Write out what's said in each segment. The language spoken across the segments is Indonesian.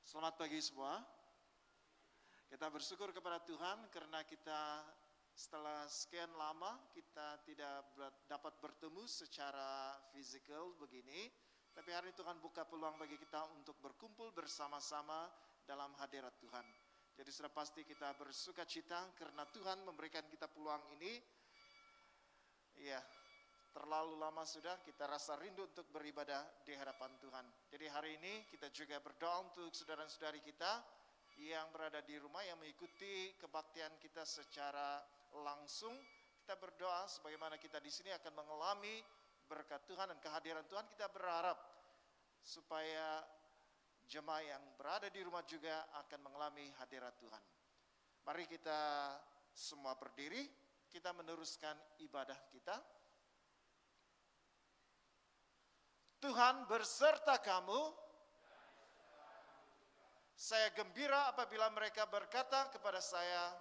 Selamat pagi semua. Kita bersyukur kepada Tuhan karena kita setelah sekian lama kita tidak dapat bertemu secara fisikal begini. Tapi hari ini Tuhan buka peluang bagi kita untuk berkumpul bersama-sama dalam hadirat Tuhan. Jadi sudah pasti kita bersuka cita karena Tuhan memberikan kita peluang ini. Iya, terlalu lama sudah kita rasa rindu untuk beribadah di hadapan Tuhan. Jadi hari ini kita juga berdoa untuk saudara-saudari kita yang berada di rumah yang mengikuti kebaktian kita secara langsung. Kita berdoa sebagaimana kita di sini akan mengalami berkat Tuhan dan kehadiran Tuhan. Kita berharap supaya jemaah yang berada di rumah juga akan mengalami hadirat Tuhan. Mari kita semua berdiri, kita meneruskan ibadah kita. Tuhan berserta kamu. Saya gembira apabila mereka berkata kepada saya,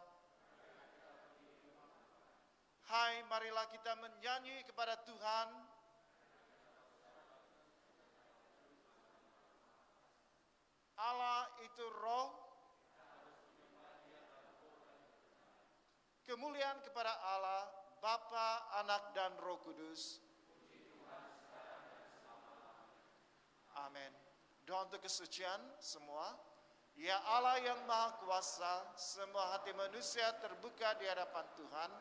hai, marilah kita menyanyi kepada Tuhan. Allah itu roh. Kemuliaan kepada Allah, Bapa, Anak, dan Roh Kudus. Amin. Doa untuk kesucian semua. Ya Allah yang Maha Kuasa, semua hati manusia terbuka di hadapan Tuhan.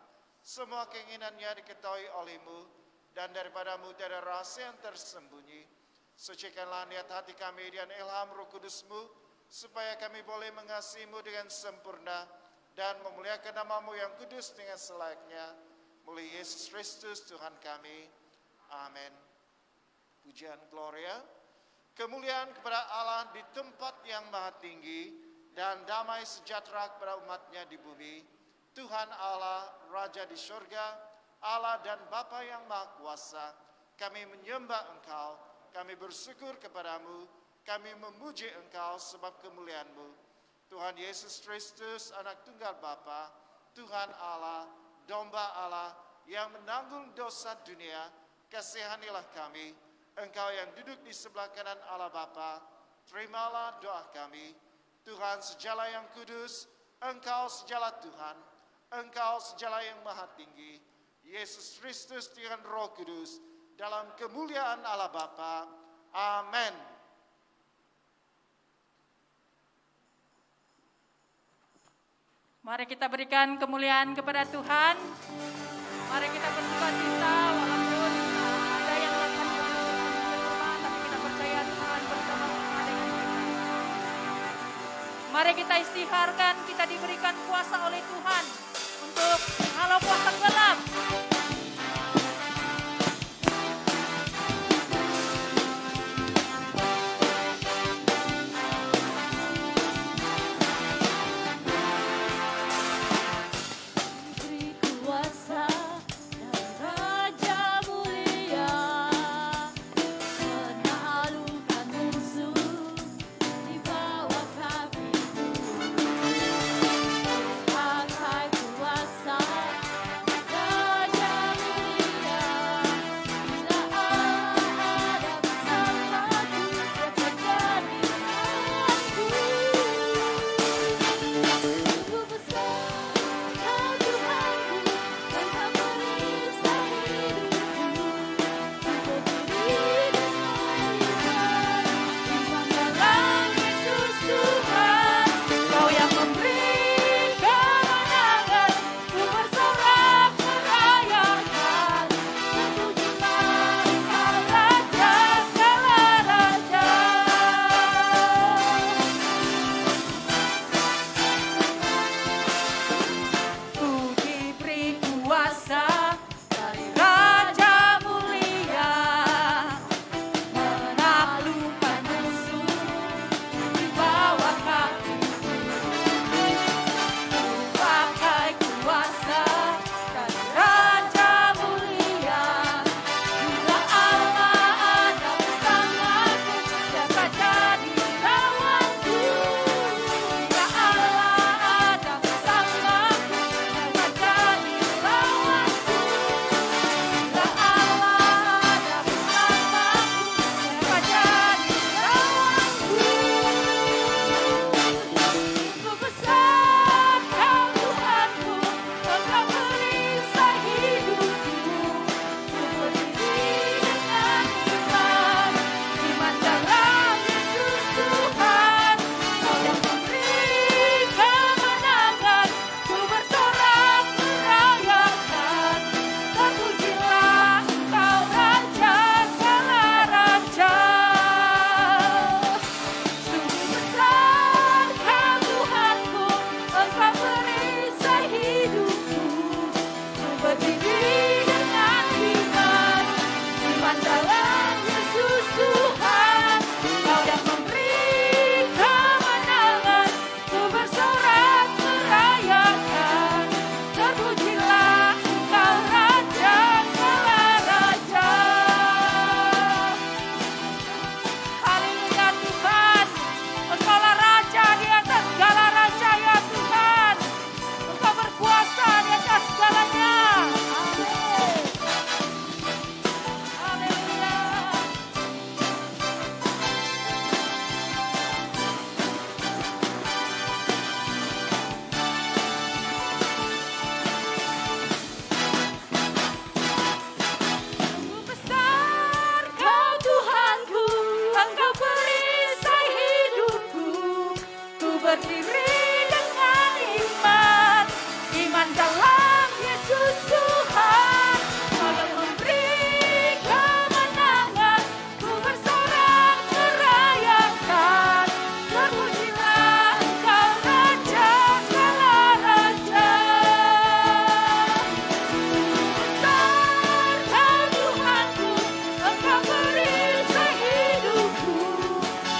Semua keinginannya diketahui oleh-Mu, dan daripadamu tiada rahasia yang tersembunyi. Sucikanlah niat hati kami dengan ilham Roh Kudus-Mu, supaya kami boleh mengasihi-Mu dengan sempurna, dan memuliakan nama-Mu yang kudus dengan selayaknya. Melalui Yesus Kristus Tuhan kami. Amin. Pujian Gloria. Kemuliaan kepada Allah di tempat yang maha tinggi, dan damai sejahtera kepada umat-Nya di bumi. Tuhan Allah, Raja di surga, Allah dan Bapa yang maha kuasa, kami menyembah Engkau, kami bersyukur kepadamu, kami memuji Engkau sebab kemuliaan-Mu. Tuhan Yesus Kristus, Anak Tunggal Bapa, Tuhan Allah, Domba Allah yang menanggung dosa dunia, kasihanilah kami. Engkau yang duduk di sebelah kanan Allah Bapa, terimalah doa kami. Tuhan sejala yang kudus, Engkau sejala Tuhan, Engkau sejala yang maha tinggi. Yesus Kristus dengan Roh Kudus, dalam kemuliaan Allah Bapa. Amin. Mari kita berikan kemuliaan kepada Tuhan. Mari kita bersuka cita walaupun ada yang akan berdoa, tapi kita percaya Tuhan bersama-sama dengan kita. Mari kita istiharkan, kita diberikan kuasa oleh Tuhan untuk menghalau kuasa gelap. Kuasa terpujilah Engkau Raja segala raja. Haleluya Tuhan, Engkaulah Raja di atas segala raja ya Tuhan. Engkau berkuasa di atas segalanya. Haleluya. Sungguh besar Kau Tuhanku, Engkau perisai hidupku. Ku berdiri dengan iman, iman dalam Yesus Tuhan. Kau yang memberi kemenangan, ku bersorak merayakan. Terpujilah Engkau Raja segala raja. Besar Kau Tuhanku, Engkau perisai hidupku.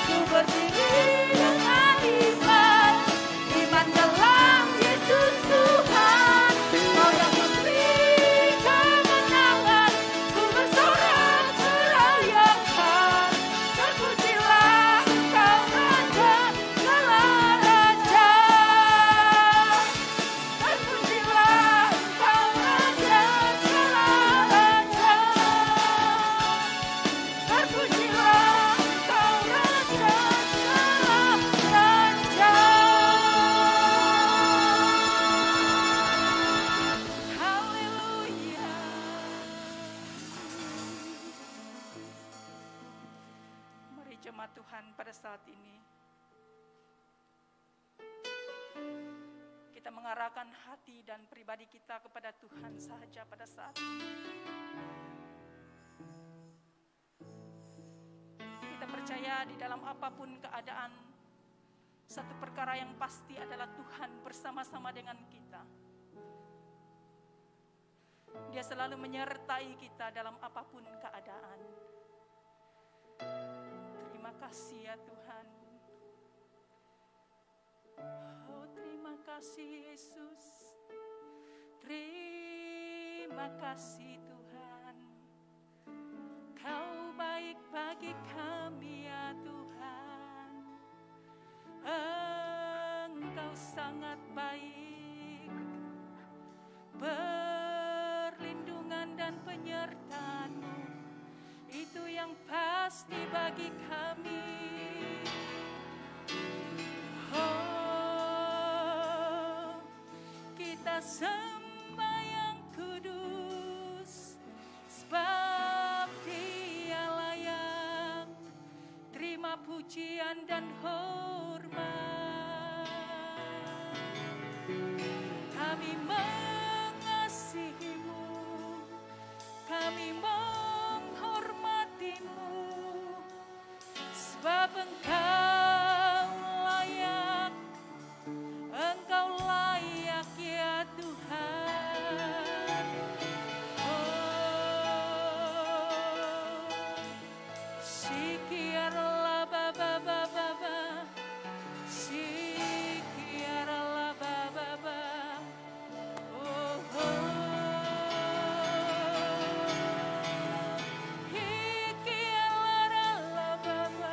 Ku berdiri dengan iman, iman dalam Yesus Tuhan. Kau yang memberi kemenangan, ku bersorak merayakan. Terpujilah Engkau Raja segala raja. Terpujilah Engkau Raja segala raja. Terpujilah Engkau Raja segala raja. Haleluya. Mari jemaat Tuhan pada saat ini kita mengarahkan hati dan pribadi kita kepada Tuhan saja pada saat ini. Kita percaya di dalam apapun keadaan, satu perkara yang pasti adalah Tuhan bersama-sama dengan kita. Dia selalu menyertai kita dalam apapun keadaan. Terima kasih ya Tuhan. Oh terima kasih Yesus. Terima kasih Tuhan. Kau baik bagi kami ya Tuhan. Engkau sangat baik. Perlindungan dan penyertaan-Mu itu yang pasti bagi kami. Oh, kita sembah yang kudus, sebab Dia layak terima pujian dan hormat. Kami mengasihi-Mu, kami menghormati-Mu, sebab Engkau layak, Engkau layak ya Tuhan. Oh, sikiarlah baba baba baba, sikiarlah baba baba. Oh, ikiarlah baba.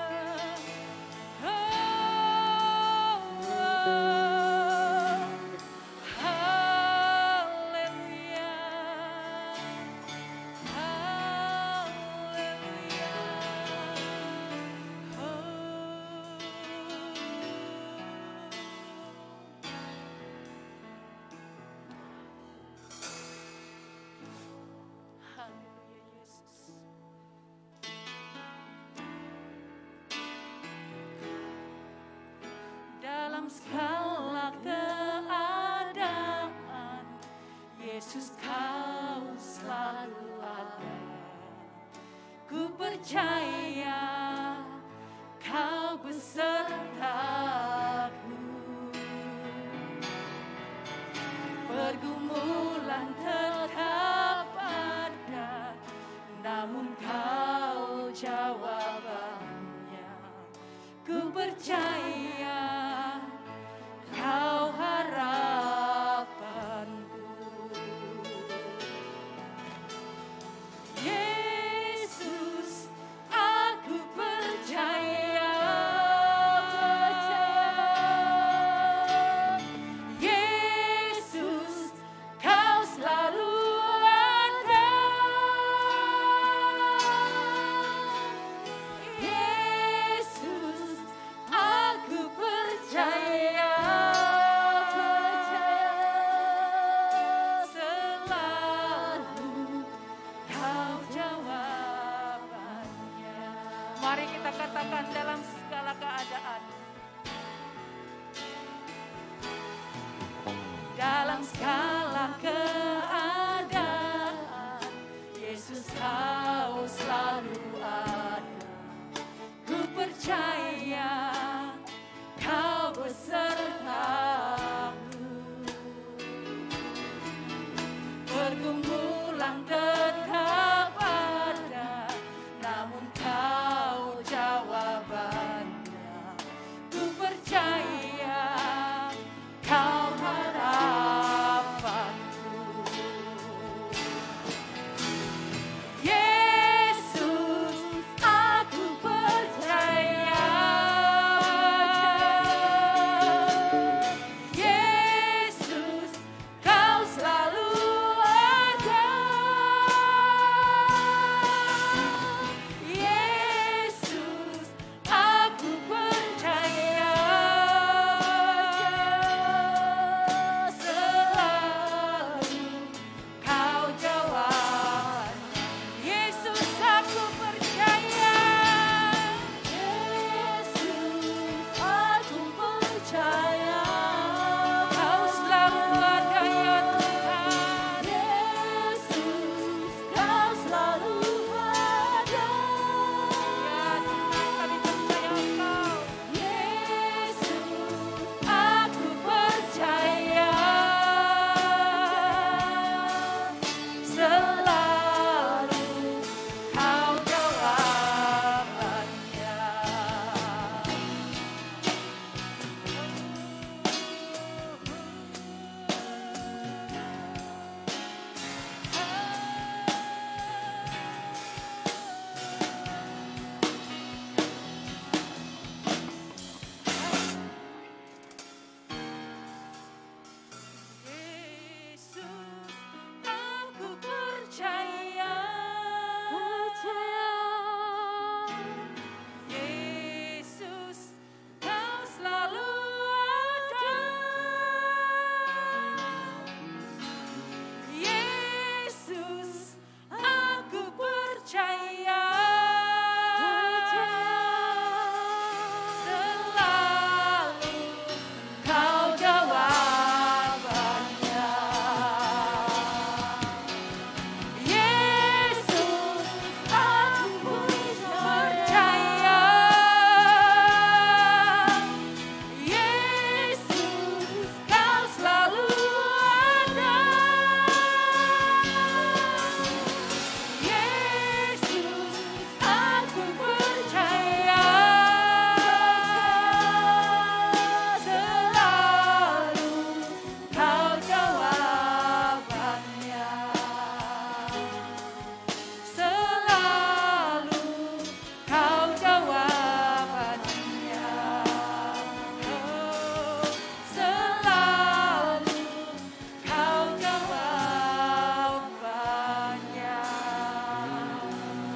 Haleluya, haleluya. Haleluya Yesus. Dalam segala keadaan, Yesus Kau selalu ada. Ku percaya Kau besertaku. Pergumulan tetap ada, namun Kau jawabannya. Ku percaya Kau harapanku. serahkan dalam segala keadaan. Dalam segala keadaan, Yesus kau selalu ada. Ku percaya kau besertaku. Pergumulan tetap ada, namun kau jawabannya. Ku percaya kau harapanku. Yesus, aku percaya. Yesus, kau selalu ada. Yesus, aku percaya. Selalu kau jawab. Yesus, aku percaya. Yesus, aku percaya. Kau selalu ada ya Tuhan. Yesus, kau selalu ada. Ya Tuhan, kami percaya Engkau. Yesus, aku percaya. Selalu kau jawabannya. Yesus, aku percaya. Yesus, kau selalu ada. Yesus, aku percaya. Selalu kau jawabannya. Yesus, aku percaya. Yesus, kau selalu ada. Yesus, aku percaya. Selalu kau jawabannya. Selalu kau jawabannya. Oh, selalu kau jawabannya.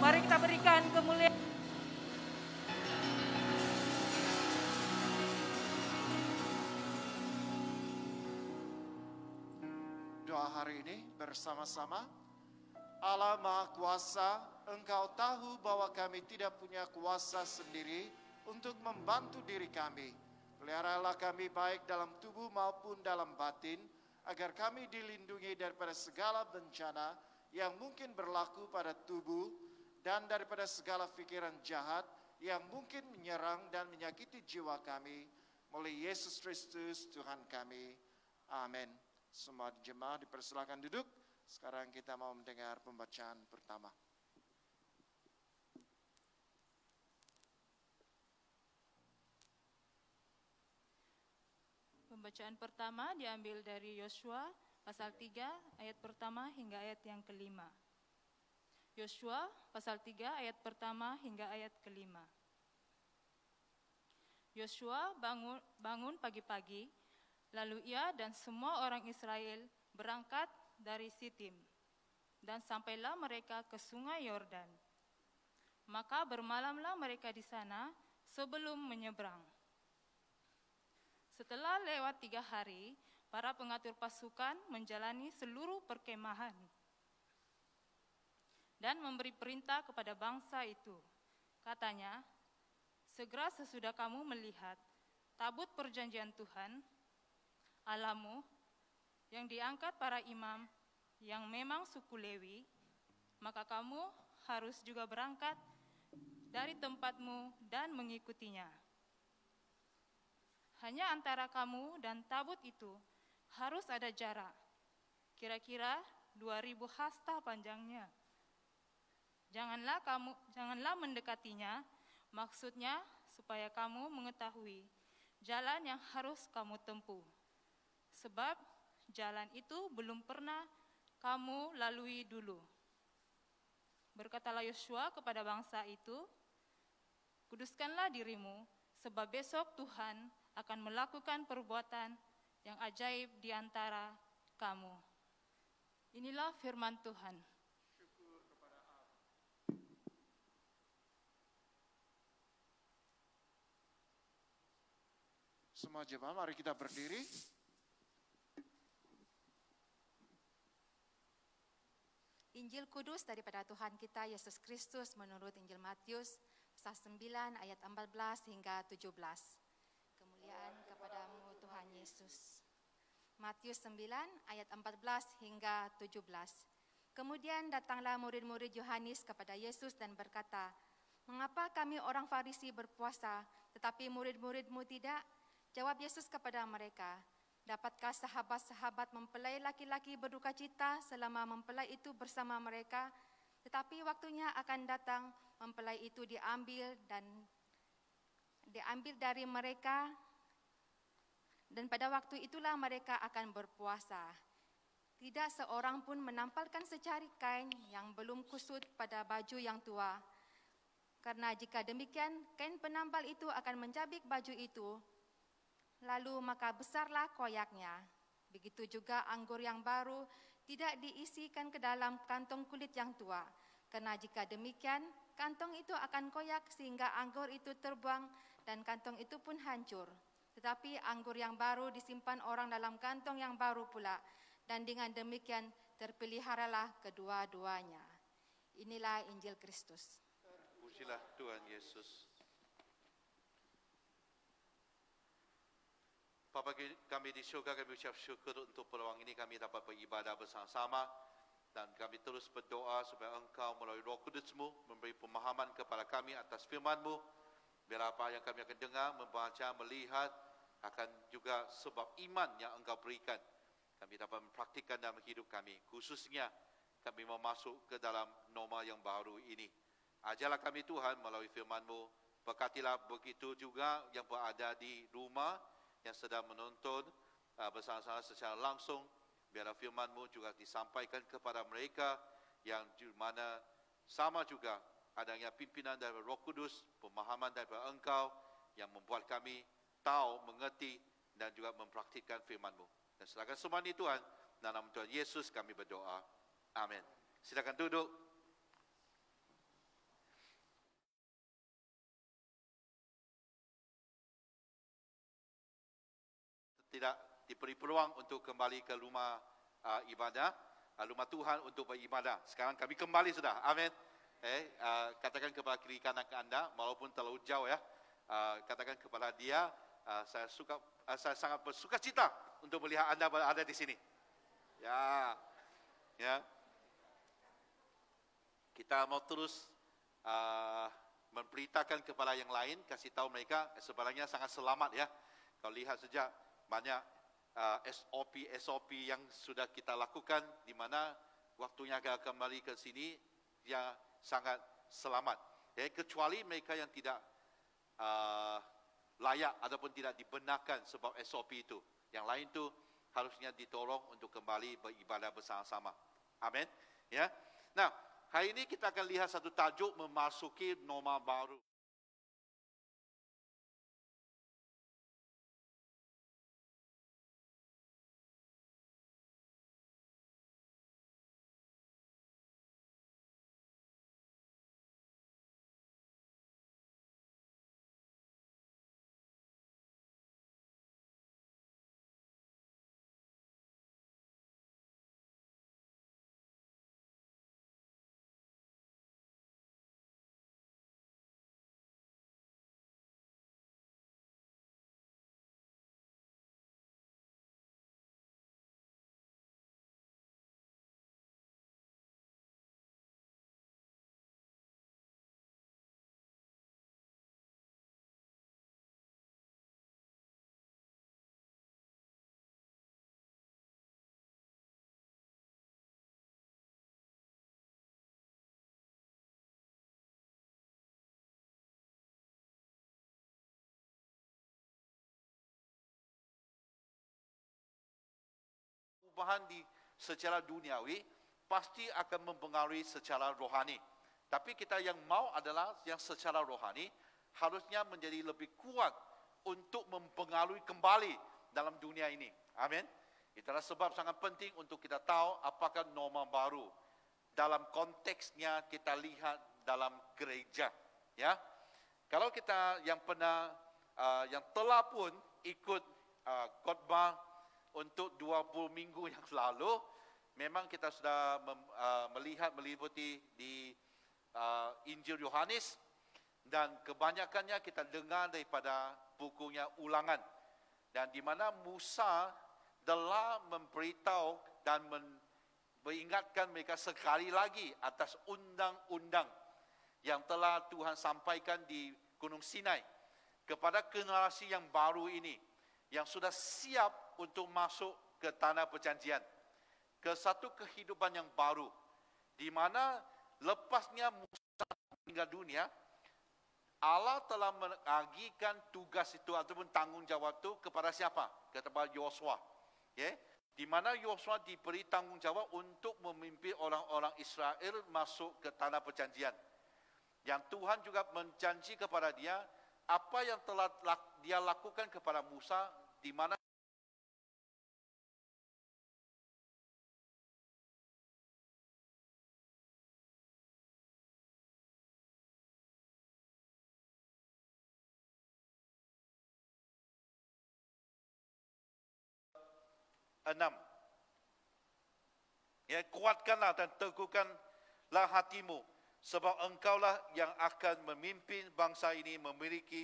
Mari kita berikan kemuliaan. Doa hari ini bersama-sama. Allah Maha Kuasa, Engkau tahu bahwa kami tidak punya kuasa sendiri untuk membantu diri kami. Peliharalah kami baik dalam tubuh maupun dalam batin, agar kami dilindungi daripada segala bencana yang mungkin berlaku pada tubuh dan daripada segala pikiran jahat yang mungkin menyerang dan menyakiti jiwa kami. Melalui Yesus Kristus Tuhan kami. Amin. Semua jemaah dipersilakan duduk. Sekarang kita mau mendengar pembacaan pertama. Pembacaan pertama diambil dari Yosua pasal 3 ayat pertama hingga ayat yang kelima. Yosua pasal 3 ayat pertama hingga ayat kelima. Yosua bangun pagi-pagi, lalu ia dan semua orang Israel berangkat dari Sitim, dan sampailah mereka ke sungai Yordan. Maka bermalamlah mereka di sana sebelum menyeberang. Setelah lewat 3 hari, para pengatur pasukan menjalani seluruh perkemahan dan memberi perintah kepada bangsa itu. Katanya, Segera sesudah kamu melihat tabut perjanjian Tuhan, Allahmu, yang diangkat para imam yang memang suku Lewi, maka kamu harus juga berangkat dari tempatmu dan mengikutinya. Hanya antara kamu dan tabut itu harus ada jarak, kira-kira 2.000 hasta panjangnya. Janganlah mendekatinya, maksudnya supaya kamu mengetahui jalan yang harus kamu tempuh. Sebab jalan itu belum pernah kamu lalui dulu. Berkatalah Yosua kepada bangsa itu, kuduskanlah dirimu, sebab besok Tuhan akan melakukan perbuatan yang ajaib di antara kamu. Inilah firman Tuhan. Semua jemaat, mari kita berdiri. Injil Kudus daripada Tuhan kita Yesus Kristus menurut Injil Matius pasal 9 ayat 14 hingga 17. Kemuliaan kepadamu Tuhan Yesus. Matius 9 ayat 14 hingga 17. Kemudian datanglah murid-murid Yohanes kepada Yesus dan berkata, "Mengapa kami orang Farisi berpuasa, tetapi murid-murid-mu tidak?" Jawab Yesus kepada mereka, "Dapatkah sahabat-sahabat mempelai laki-laki berduka cita selama mempelai itu bersama mereka? Tetapi waktunya akan datang, mempelai itu diambil dari mereka, dan pada waktu itulah mereka akan berpuasa. Tidak seorang pun menampalkan secari kain yang belum kusut pada baju yang tua. Karena jika demikian, kain penampal itu akan mencabik baju itu, lalu maka besarlah koyaknya. Begitu juga anggur yang baru tidak diisikan ke dalam kantong kulit yang tua. Karena jika demikian, kantong itu akan koyak sehingga anggur itu terbuang dan kantong itu pun hancur. Tetapi anggur yang baru disimpan orang dalam kantong yang baru pula, dan dengan demikian terpeliharalah kedua-duanya." Inilah Injil Kristus. Pujilah Tuhan Yesus. Bapa kami di syurga, kami ucap syukur untuk peluang ini kami dapat beribadah bersama-sama, dan kami terus berdoa supaya Engkau melalui Roh Kudus-Mu memberi pemahaman kepada kami atas firman-Mu, biar apa yang kami akan dengar, membaca, melihat akan juga sebab iman yang Engkau berikan kami dapat mempraktikkan dalam hidup kami, khususnya kami mau masuk ke dalam norma yang baru ini. Ajarlah kami Tuhan melalui firman-Mu, berkatilah begitu juga yang berada di rumah yang sedang menonton bersama-sama secara langsung, biar firman-Mu juga disampaikan kepada mereka yang di mana sama juga adanya pimpinan dari Roh Kudus, pemahaman daripada Engkau yang membuat kami tahu, mengerti dan juga mempraktikkan firman-Mu. Dan silakan semua ini Tuhan, dalam nama Tuhan Yesus kami berdoa. Amin. Silakan duduk. Tidak diberi peluang untuk kembali ke rumah ibadah, rumah Tuhan untuk beribadah. Sekarang kami kembali sudah. Amin. Katakan kepada kiri kanan anda, walaupun terlalu jauh ya, katakan kepada dia, saya sangat bersuka cita untuk melihat anda berada di sini. Ya. Kita mau terus memberitakan kepada yang lain, kasih tahu mereka sebenarnya sangat selamat ya. Kalau lihat saja banyak SOP yang sudah kita lakukan, di mana waktunya akan kembali ke sini yang sangat selamat. Kecuali mereka yang tidak layak ataupun tidak dibenarkan sebab SOP itu. Yang lain tu harusnya ditolong untuk kembali beribadah bersama-sama. Amin. Ya. Nah, hari ini kita akan lihat satu tajuk, memasuki norma baru. perubahan secara duniawi pasti akan mempengaruhi secara rohani. Tapi kita yang mau adalah yang secara rohani harusnya menjadi lebih kuat untuk mempengaruhi kembali dalam dunia ini. Amin. Itulah sebab sangat penting untuk kita tahu apakah norma baru dalam konteksnya kita lihat dalam gereja. Ya, kalau kita yang pernah, yang telah pun ikut khotbah untuk 20 minggu yang lalu, memang kita sudah meliputi di Injil Yohanes, dan kebanyakannya kita dengar daripada bukunya Ulangan, dan di mana Musa telah memberitahu dan mengingatkan mereka sekali lagi atas undang-undang yang telah Tuhan sampaikan di Gunung Sinai kepada generasi yang baru ini, yang sudah siap untuk masuk ke tanah perjanjian, ke satu kehidupan yang baru, di mana lepasnya Musa meninggal dunia, Allah telah mengagikan tugas itu ataupun tanggung jawab itu kepada siapa? Kepada Yosua. Ya, di mana Yosua diberi tanggung jawab untuk memimpin orang-orang Israel masuk ke tanah perjanjian. Yang Tuhan juga menjanji kepada dia apa yang telah dia lakukan kepada Musa, di mana enam. Ya, kuatkanlah dan teguhkanlah hatimu, sebab engkaulah yang akan memimpin bangsa ini memiliki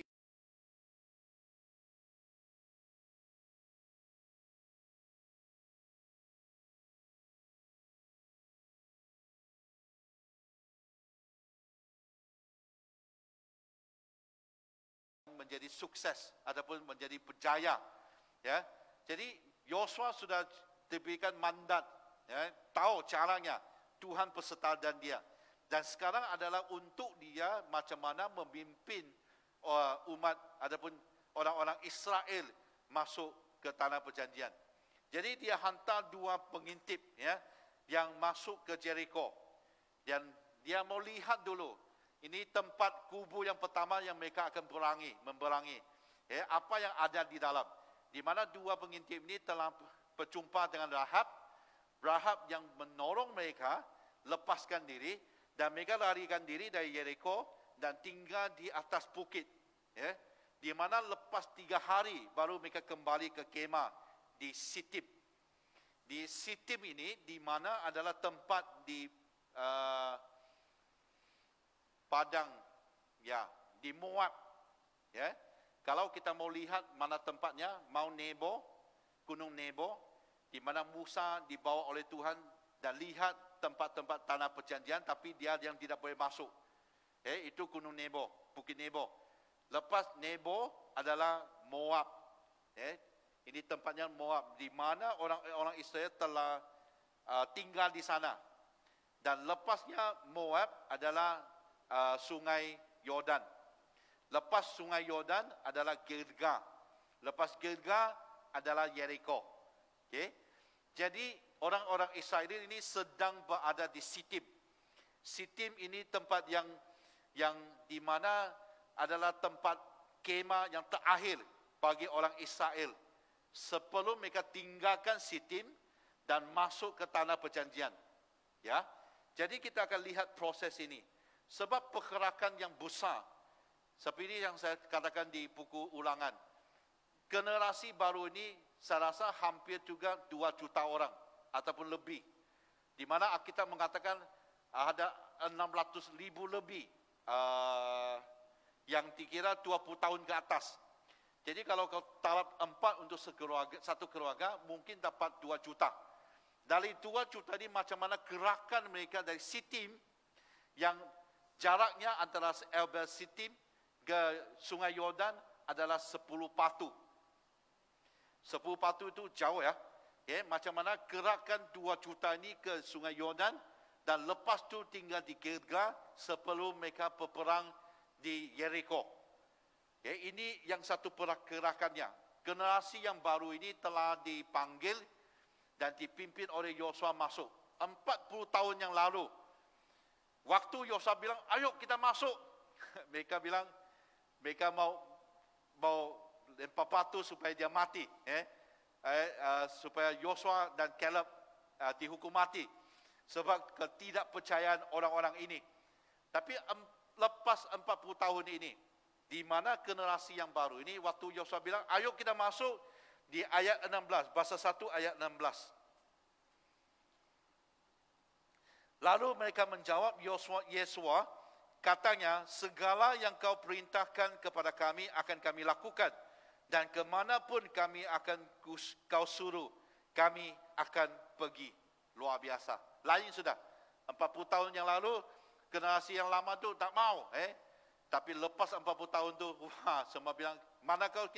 menjadi sukses ataupun menjadi berjaya. Ya, jadi Yosua sudah diberikan mandat, ya, tahu caranya, Tuhan peserta dan dia. Dan sekarang adalah untuk dia macam mana memimpin umat ataupun orang-orang Israel masuk ke tanah perjanjian. Jadi dia hantar 2 pengintip, ya, yang masuk ke Jericho. Dan dia mau lihat dulu, ini tempat kubu yang pertama yang mereka akan memberangi. Ya, apa yang ada di dalam. Di mana 2 pengintip ini telah berjumpa dengan Rahab yang menolong mereka lepaskan diri, dan mereka larikan diri dari Jericho dan tinggal di atas bukit. Ya, di mana lepas 3 hari baru mereka kembali ke kemah di Sitim. Di Sitim ini di mana adalah tempat di padang, ya, di Moab. Ya, kalau kita mau lihat mana tempatnya, Mount Nebo, Gunung Nebo, di mana Musa dibawa oleh Tuhan dan lihat tempat-tempat tanah perjanjian, tapi dia yang tidak boleh masuk. Itu Gunung Nebo, Bukit Nebo. Lepas Nebo adalah Moab. Ini tempatnya Moab, di mana orang Israel telah tinggal di sana. Dan lepasnya Moab adalah Sungai Yordan. Lepas Sungai Yordan adalah Gilgal. Lepas Gilgal adalah Jericho. Okay? Jadi orang-orang Israel ini sedang berada di Sitim. Sitim ini tempat yang di mana adalah tempat kemah yang terakhir bagi orang Israel sebelum mereka tinggalkan Sitim dan masuk ke tanah perjanjian. Ya. Jadi kita akan lihat proses ini. Sebab pergerakan yang besar, seperti yang saya katakan di buku Ulangan, generasi baru ini saya rasa hampir juga 2 juta orang ataupun lebih, di mana kita mengatakan ada 600,000 lebih yang dikira 20 tahun ke atas. Jadi kalau kau taraf 4 untuk satu keluarga mungkin dapat 2 juta. Dari 2 juta ini macam mana gerakan mereka dari Sitim yang jaraknya antara Elbel Sitim ke Sungai Yordan adalah 10 patu. 10 patu itu jauh, ya. Macam mana gerakan 2 juta ini ke Sungai Yordan dan lepas tu tinggal di Gilgal sebelum mereka berperang di Jericho. Ini yang satu pergerakannya. Generasi yang baru ini telah dipanggil dan dipimpin oleh Yosua masuk. 40 tahun yang lalu. Waktu Yosua bilang, ayo kita masuk. Mereka bilang, mereka mau lempar batu supaya dia mati. Supaya Yosua dan Caleb dihukum mati. Sebab ketidakpercayaan orang-orang ini. Tapi lepas 40 tahun ini, di mana generasi yang baru ini, waktu Yosua bilang, ayo kita masuk, di ayat 16, bahasa 1 ayat 16. Lalu mereka menjawab Yosua, katanya, segala yang kau perintahkan kepada kami akan kami lakukan. Dan kemanapun kami akan kau suruh, kami akan pergi. Luar biasa. Lain sudah. 40 tahun yang lalu, generasi yang lama tu tak mau. Tapi lepas 40 tahun tu, wah, semua bilang, mana kau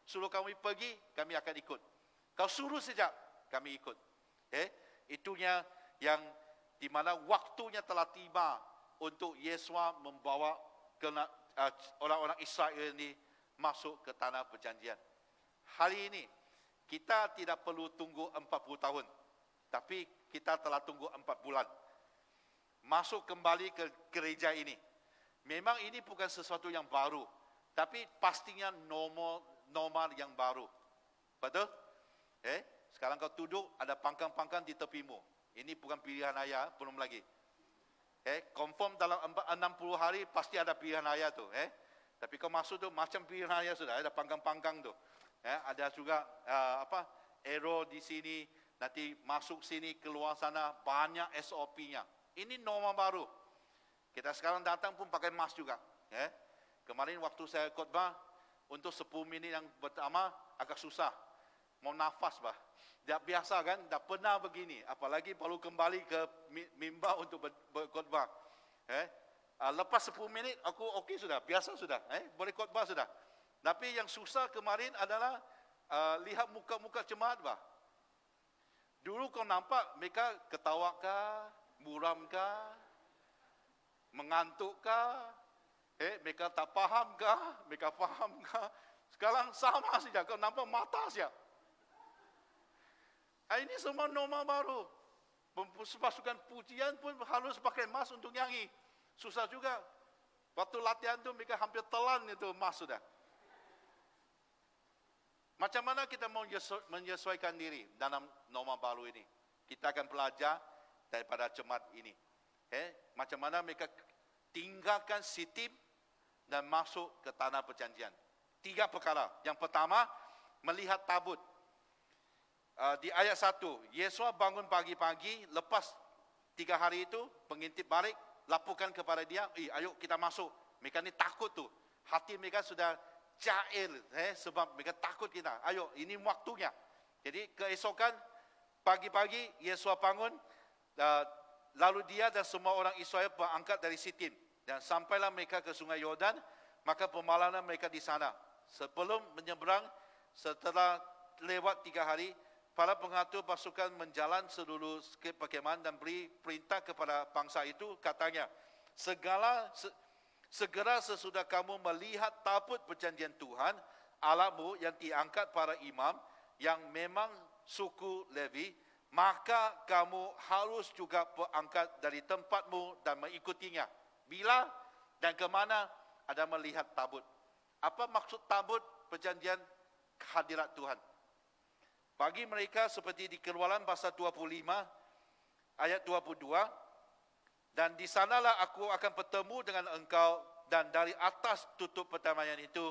suruh kami pergi, kami akan ikut. Kau suruh saja, kami ikut. Itunya yang di mana waktunya telah tiba untuk Yosua membawa orang-orang Israel ini masuk ke tanah perjanjian. Hari ini kita tidak perlu tunggu 40 tahun, tapi kita telah tunggu 4 bulan. Masuk kembali ke gereja ini. Memang ini bukan sesuatu yang baru, tapi pastinya normal yang baru. Betul? Sekarang kau duduk, ada pangkang-pangkang di tepimu. Ini bukan pilihan raya, belum lagi. Confirm dalam 60 hari pasti ada pilihan raya tu. Tapi kau masuk tu macam pilihan raya sudah, ada pangkang-pangkang tu. Ada juga arrow di sini, nanti masuk sini, keluar sana, banyak SOP-nya. Ini norma baru. Kita sekarang datang pun pakai mask juga. Kemarin waktu saya khotbah, untuk 10 minit yang pertama agak susah. Mau nafas bah. Tak biasa kan, tak pernah begini. Apalagi perlu kembali ke mimbar untuk berkhotbah. Lepas 10 minit, aku okey sudah, biasa sudah. Boleh khotbah sudah. Tapi yang susah kemarin adalah lihat muka-muka jemaat bah. Dulu kau nampak mereka ketawakah, muramkah, mengantukkah, mereka tak fahamkah, mereka fahamkah. Sekarang sama saja, kau nampak mata saja. Ini semua norma baru. Pasukan pujian pun harus pakai mask untuk nyanyi. Susah juga. Waktu latihan tu mereka hampir telan itu mask sudah. Macam mana kita mau menyesuaikan diri dalam norma baru ini? Kita akan belajar daripada jemaat ini. Macam mana mereka tinggalkan Sitim dan masuk ke tanah perjanjian. 3 perkara. Yang pertama, melihat tabut. Di ayat 1, Yosua bangun pagi-pagi, lepas 3 hari itu, pengintip balik, laporkan kepada dia, ayo kita masuk. Mereka ni takut tu. Hati mereka sudah cair, sebab mereka takut kita. Ayo, ini waktunya. Jadi keesokan, pagi-pagi, Yosua bangun, lalu dia dan semua orang Israel berangkat dari Sitim. Dan sampailah mereka ke sungai Yordan, maka pemalaman mereka di sana. Sebelum menyeberang, setelah lewat 3 hari, para pengatur pasukan menjalan seluruh perkemahan dan beri perintah kepada bangsa itu, katanya, segera sesudah kamu melihat tabut perjanjian Tuhan, Allahmu yang diangkat para imam, yang memang suku Levi, maka kamu harus juga berangkat dari tempatmu dan mengikutinya. Bila dan kemana ada melihat tabut. Apa maksud tabut perjanjian? Hadirat Tuhan. Bagi mereka seperti di Keluaran pasal 25 ayat 22, dan di sanalah aku akan bertemu dengan engkau, dan dari atas tutup pertamayan itu,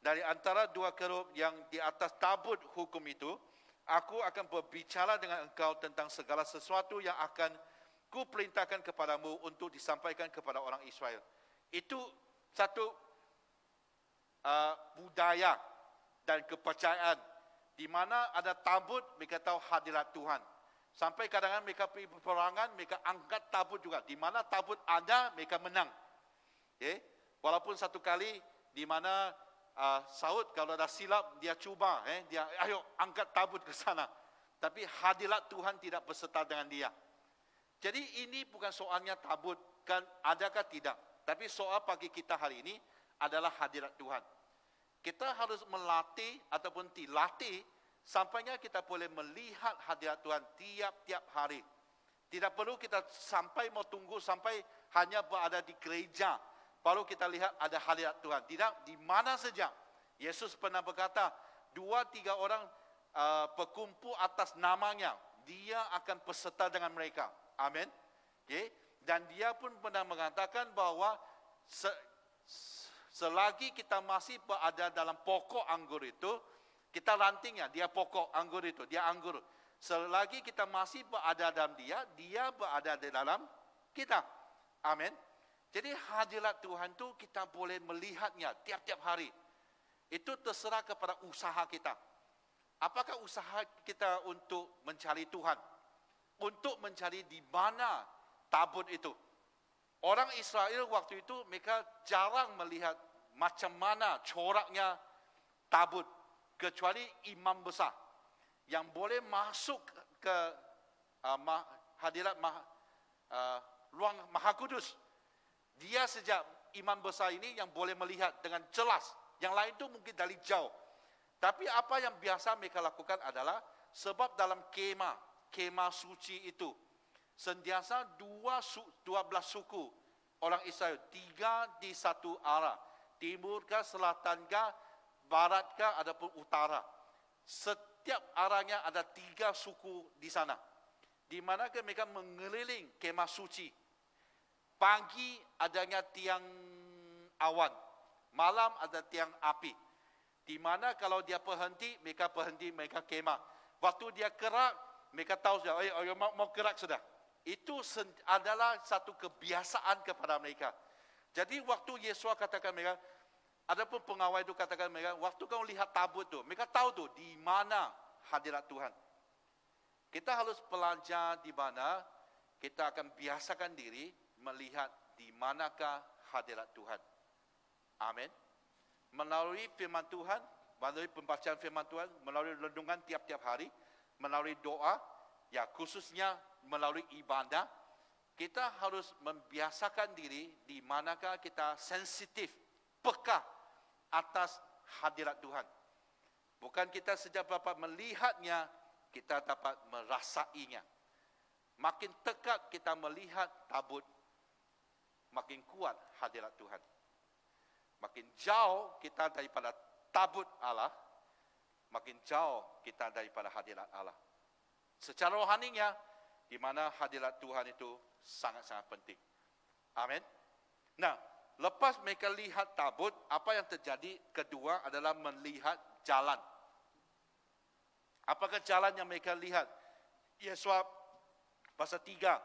dari antara 2 kerub yang di atas tabut hukum itu, aku akan berbicara dengan engkau tentang segala sesuatu yang akan kuperintahkan kepadamu untuk disampaikan kepada orang Israel. Itu satu budaya dan kepercayaan. Di mana ada tabut, mereka tahu hadirat Tuhan. Sampai kadang-kadang mereka pergi peperangan, mereka angkat tabut juga. Di mana tabut ada, mereka menang. Walaupun satu kali, di mana Saud kalau ada silap, dia cuba, dia ayo angkat tabut ke sana. Tapi hadirat Tuhan tidak berserta dengan dia. Jadi ini bukan soalnya tabut, kan adakah tidak. Tapi soal bagi kita hari ini adalah hadirat Tuhan. Kita harus melatih ataupun dilatih sampainya kita boleh melihat hadirat Tuhan tiap-tiap hari. Tidak perlu kita sampai mau tunggu sampai hanya berada di gereja baru kita lihat ada hadirat Tuhan. Tidak, di mana saja. Yesus pernah berkata, 2-3 orang berkumpul atas namanya, dia akan peserta dengan mereka. Amin. Okay. Dan dia pun pernah mengatakan bahwa selagi kita masih berada dalam pokok anggur itu, kita rantingnya, dia pokok anggur itu, dia anggur. Selagi kita masih berada dalam dia, dia berada di dalam kita. Amin. Jadi hadirat Tuhan itu kita boleh melihatnya tiap-tiap hari. Itu terserah kepada usaha kita. Apakah usaha kita untuk mencari Tuhan? Untuk mencari di mana tabut itu. Orang Israel waktu itu mereka jarang melihat macam mana coraknya tabut. Kecuali imam besar. Yang boleh masuk ke hadirat ruang Maha Kudus. Dia sejak imam besar ini yang boleh melihat dengan jelas. Yang lain itu mungkin dari jauh. Tapi apa yang biasa mereka lakukan adalah sebab dalam kemah suci itu sentiasa 12 suku orang Israel, 3 di satu arah, timur ke selatan ke barat ke ataupun utara. Setiap arahnya ada 3 suku di sana. Di mana mereka mengeliling kemah suci. Pagi adanya tiang awan, malam ada tiang api. Di mana kalau dia berhenti, mereka kemah. Waktu dia gerak, mereka tahu sudah, mau gerak sudah. Itu adalah satu kebiasaan kepada mereka. Jadi waktu Yesus katakan mereka, adapun pengawal itu katakan mereka, waktu kau lihat tabut tu, mereka tahu tu di mana hadirat Tuhan. Kita harus belajar di mana kita akan biasakan diri melihat di manakah hadirat Tuhan. Amin. Melalui firman Tuhan, melalui pembacaan firman Tuhan, melalui renungan tiap-tiap hari, melalui doa, ya khususnya melalui ibadah, kita harus membiasakan diri di manakah kita sensitif, peka atas hadirat Tuhan. Bukan kita sejak dapat melihatnya, kita dapat merasainya. Makin dekat kita melihat tabut, makin kuat hadirat Tuhan. Makin jauh kita daripada tabut Allah, makin jauh kita daripada hadirat Allah. Secara rohaninya, di mana hadirat Tuhan itu sangat-sangat penting. Amin. Nah, lepas mereka lihat tabut, apa yang terjadi kedua adalah melihat jalan. Apakah jalan yang mereka lihat? Yesus pasal 3.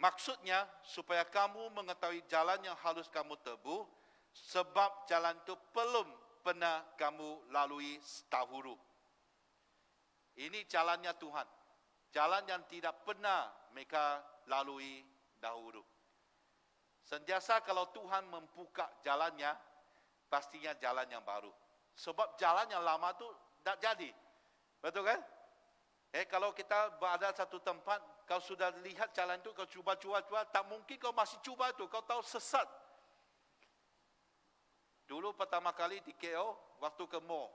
Maksudnya supaya kamu mengetahui jalan yang harus kamu tempuh, sebab jalan itu belum pernah kamu lalui dahulu. Ini jalannya Tuhan. Jalan yang tidak pernah mereka lalui dahulu. Sentiasa kalau Tuhan membuka jalannya, pastinya jalan yang baru. Sebab jalan yang lama itu tak jadi. Betul kan? Kalau kita berada satu tempat, kau sudah lihat jalan itu, kau cuba, tak mungkin kau masih cuba itu, kau tahu sesat. Dulu pertama kali di KL, waktu ke mall,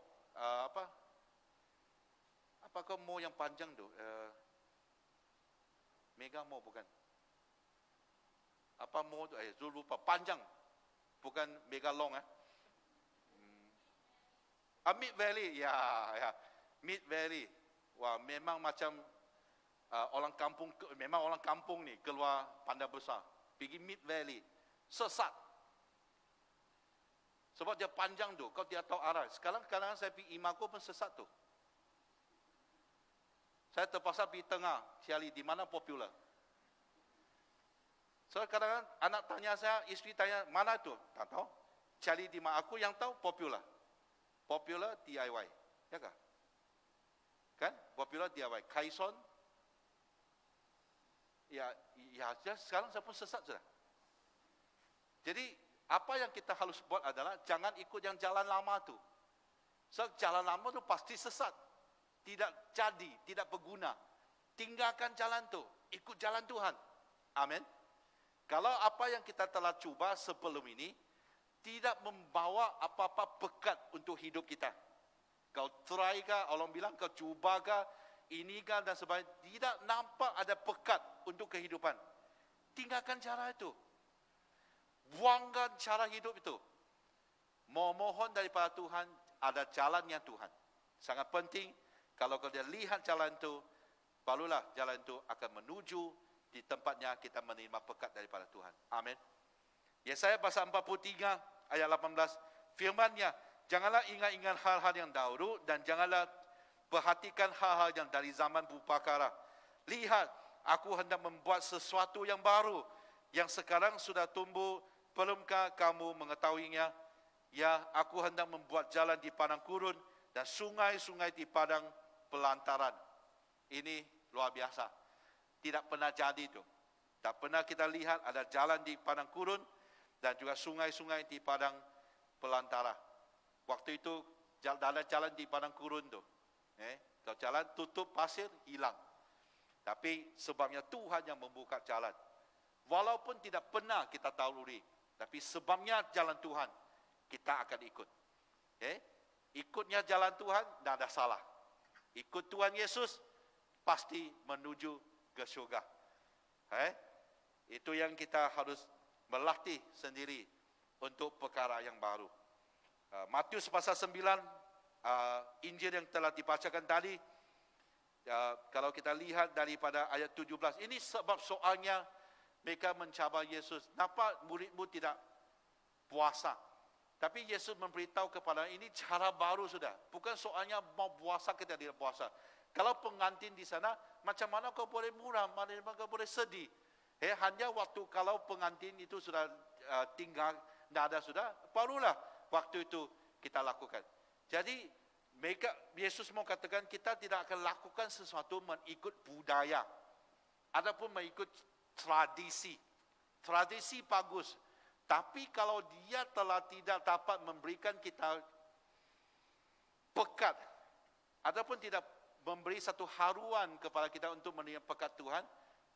apa ke mall yang panjang tu? Mega Mall bukan? Apa mall tu? Zul lupa, panjang. Bukan Mega Long. Mid Valley, ya. Mid Valley. Wah, memang macam orang kampung ni keluar Pandai Besar. Pergi Mid Valley. Sesat. Sebab dia panjang tu, kau tidak tahu arah. Sekarang kadang-kadang saya pergi Imako pun sesat tu. Saya terpaksa pergi tengah, Syali, di mana popular. So kadang-kadang anak tanya saya, isteri tanya, mana tu? Tak tahu. Syali di mana? Aku yang tahu popular. Popular DIY. Ya kah? Kan? Popular DIY. Kaison. Ya, sekarang saya pun sesat sudah. Jadi, apa yang kita harus buat adalah jangan ikut yang jalan lama tu. So, jalan lama tu pasti sesat. Tidak jadi, tidak berguna. Tinggalkan jalan tu. Ikut jalan Tuhan. Amin. Kalau apa yang kita telah cuba sebelum ini tidak membawa apa-apa berkat untuk hidup kita. kau try kah, orang bilang kau cuba kah, ini kah dan sebagainya, tidak nampak ada pekat untuk kehidupan. Tinggalkan cara itu. Buangkan cara hidup itu. Mohon daripada Tuhan, ada jalannya Tuhan. Sangat penting, kalau dia lihat jalan itu, barulah jalan itu akan menuju di tempatnya kita menerima pekat daripada Tuhan. Amin. Yesaya pasal 43 ayat 18, firman-Nya, janganlah ingat-ingat hal-hal yang dahulu dan janganlah perhatikan hal-hal yang dari zaman pupakara. Lihat, aku hendak membuat sesuatu yang baru, yang sekarang sudah tumbuh, belumkah kamu mengetahuinya? Ya, aku hendak membuat jalan di padang gurun dan sungai-sungai di padang pelantaran. Ini luar biasa. Tidak pernah jadi itu. Tak pernah kita lihat ada jalan di padang gurun dan juga sungai-sungai di padang pelantara. Waktu itu ada jalan di padang gurun tu. Kalau jalan tutup pasir, hilang. Tapi sebabnya Tuhan yang membuka jalan. Walaupun tidak pernah kita lalui, tapi sebabnya jalan Tuhan, kita akan ikut. Ikutnya jalan Tuhan, tidak ada salah. Ikut Tuhan Yesus, pasti menuju ke syurga. Itu yang kita harus berlatih sendiri untuk perkara yang baru. Matius pasal 9, Injil yang telah dibacakan tadi, kalau kita lihat daripada ayat 17, ini sebab soalnya mereka mencabar Yesus. Kenapa murid-murid tidak puasa? Tapi Yesus memberitahu kepada ini cara baru sudah. Bukan soalnya mau puasa kita tidak puasa. Kalau pengantin di sana, macam mana kau boleh muram, mana kau boleh sedih. Hanya waktu kalau pengantin itu sudah tinggal, tidak ada sudah, barulah waktu itu kita lakukan. Jadi mereka, Yesus mau katakan kita tidak akan lakukan sesuatu mengikut budaya. Ataupun mengikut tradisi. Tradisi bagus. Tapi kalau dia telah tidak dapat memberikan kita pekat, ataupun tidak memberi satu haruan kepada kita untuk menerima pekat Tuhan,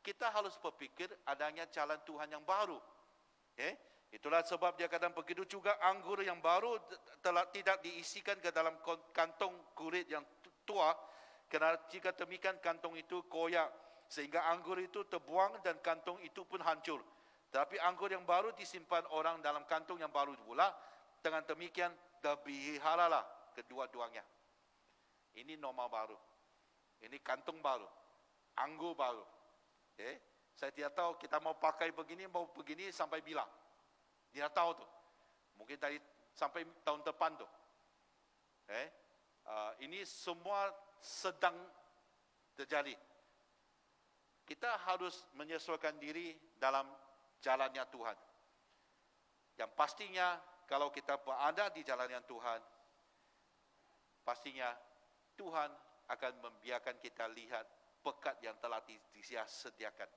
kita harus berpikir adanya jalan Tuhan yang baru. Itulah sebab dia kata begitu juga anggur yang baru telah tidak diisikan ke dalam kantong kulit yang tua, kerana jika demikian kantong itu koyak, sehingga anggur itu terbuang dan kantong itu pun hancur. Tapi anggur yang baru disimpan orang dalam kantong yang baru pula. Dengan demikian dipeliharalah kedua-duanya. Ini norma baru. Ini kantong baru. Anggur baru. Saya tidak tahu kita mau pakai begini, mau begini sampai bila. Tidak tahu tu. Mungkin dari sampai tahun depan tu. Ini semua sedang terjadi. Kita harus menyesuaikan diri dalam jalannya Tuhan. Yang pastinya kalau kita berada di jalannya Tuhan, pastinya Tuhan akan membiarkan kita lihat pekat yang telah disediakan.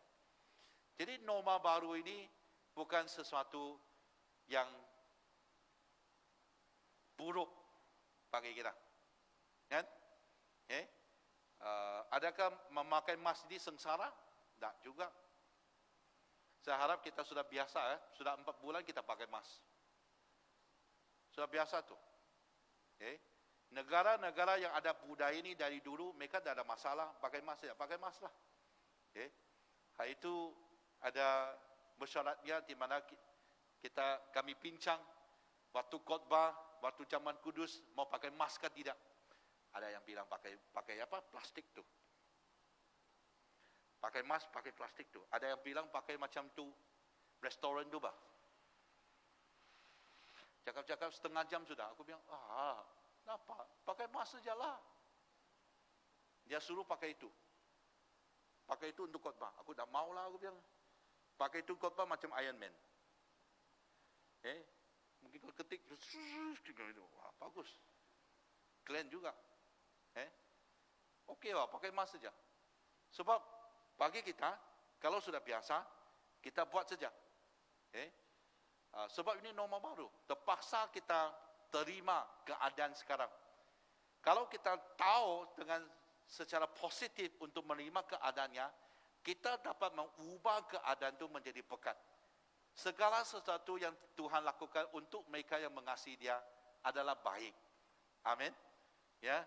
Jadi norma baru ini bukan sesuatu yang buruk bagi kita. Kan? Adakah memakai mask ini sengsara? Tidak juga. Saya harap kita sudah biasa, sudah 4 bulan kita pakai mask. Sudah biasa tu. Negara-negara yang ada budaya ini dari dulu, mereka tidak ada masalah, pakai mask ya, pakai mask lah. Hal itu ada bersyaratnya di mana kami bincang waktu khotbah, waktu zaman kudus mau pakai mask kan tidak. Ada yang bilang pakai apa? Plastik tu. Pakai mask, pakai plastik tu. Ada yang bilang pakai macam tu restoran tu bah. Cakap-cakap setengah jam sudah. Aku bilang, kenapa? Pakai mask sajalah. Dia suruh pakai itu. Pakai itu untuk khotbah. Aku tak maulah, aku bilang. Pakai itu khotbah macam Iron Man. Mungkin kau ketik, wah bagus. Keren juga. Okey lah, pakai mask saja. Sebab bagi kita, kalau sudah biasa, kita buat saja. Sebab ini norma baru. Terpaksa kita terima keadaan sekarang. Kalau kita tahu dengan secara positif untuk menerima keadaannya, kita dapat mengubah keadaan itu menjadi pekat. Segala sesuatu yang Tuhan lakukan untuk mereka yang mengasihi Dia adalah baik. Amin. Ya.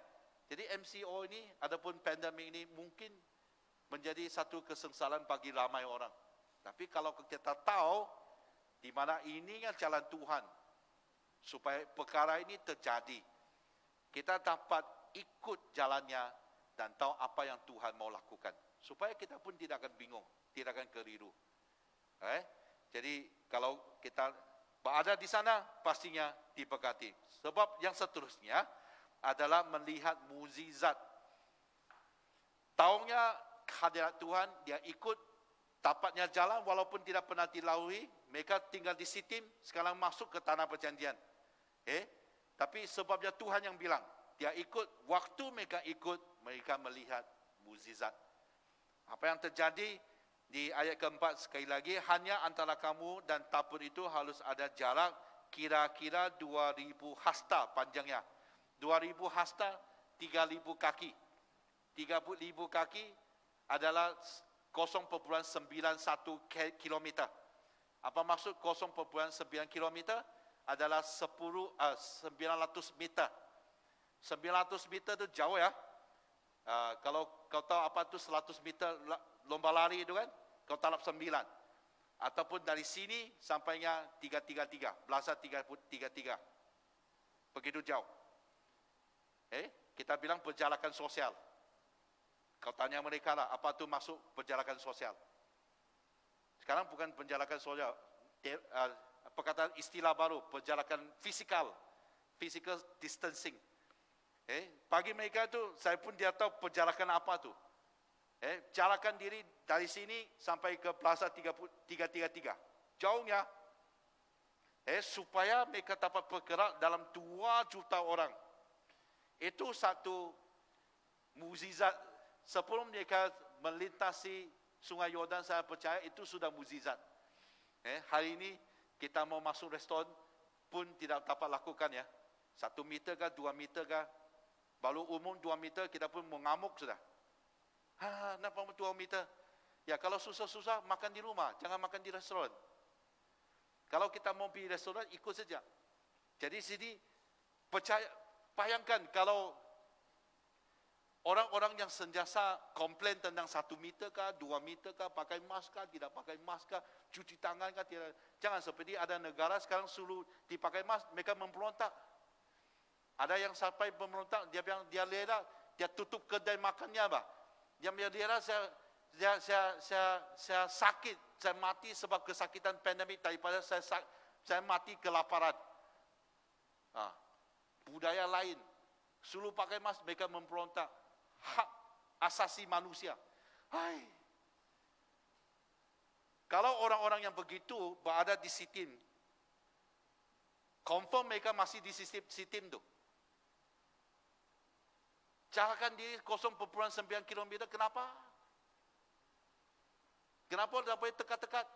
Jadi MCO ini adapun pandemik ini mungkin menjadi satu kesengsaraan bagi ramai orang. Tapi kalau kita tahu di mana ini kan jalan Tuhan supaya perkara ini terjadi, kita dapat ikut jalannya dan tahu apa yang Tuhan mau lakukan. Supaya kita pun tidak akan bingung, tidak akan keliru. Jadi kalau kita berada di sana, pastinya diberkati. Sebab yang seterusnya adalah melihat mukjizat. Taunya hadirat Tuhan, dia ikut tapatnya jalan walaupun tidak pernah dilalui. Mereka tinggal di Sitim, sekarang masuk ke tanah perjanjian. Tapi sebabnya Tuhan yang bilang, dia ikut, waktu mereka ikut, mereka melihat mukjizat. Apa yang terjadi di ayat keempat sekali lagi, hanya antara kamu dan taput itu harus ada jarak kira-kira 2,000 hasta panjangnya. 2,000 hasta, 3,000 kaki. 3,000 kaki adalah 0,91 kilometer. Apa maksud 0,9 kilometer? Adalah 900 meter. 900 meter itu jauh ya. Kalau kau tahu apa itu 100 meter lomba lari itu kan, kau talap 9. Ataupun dari sini sampainya 333, Plaza 333. Begitu jauh. Kita bilang perjalanan sosial. Kau tanya mereka lah, apa itu masuk perjalanan sosial? Sekarang bukan perjalanan sosial, perkataan istilah baru, perjalanan physical distancing. Bagi mereka itu, saya pun dia tahu perjalanan apa tu. Jalankan diri dari sini sampai ke Plaza 333. Jauhnya. Supaya mereka dapat bergerak dalam 2 juta orang. Itu satu mukjizat. Sebelum mereka melintasi Sungai Yordan, saya percaya itu sudah mukjizat. Hari ini kita mau masuk restoran pun tidak dapat lakukan ya. 1 meter kah, 2 meter kah. Baru umum 2 meter kita pun mengamuk sudah. Kenapa 2 meter? Ya kalau susah-susah makan di rumah, jangan makan di restoran. Kalau kita mau pergi restoran, ikut saja. Jadi sini percaya, bayangkan kalau orang-orang yang sentiasa komplain tentang 1 meter kah, 2 meter kah, pakai masker, tidak pakai masker, cuci tangan kah, tidak. Jangan seperti ada negara sekarang suruh dipakai masker, mereka memberontak. Ada yang sampai memberontak, dia bilang dia lera, dia tutup kedai makannya bah. Dia lera, saya sakit, saya mati sebab kesakitan pandemik daripada saya mati kelaparan. Budaya lain, suruh pakai masker, mereka memberontak. Hak asasi manusia. Kalau orang-orang yang begitu berada di Sitim, confirm mereka masih di Sitim tu. Jarakkan diri 0,9 km, kenapa? Kenapa tak boleh tekat-tekat?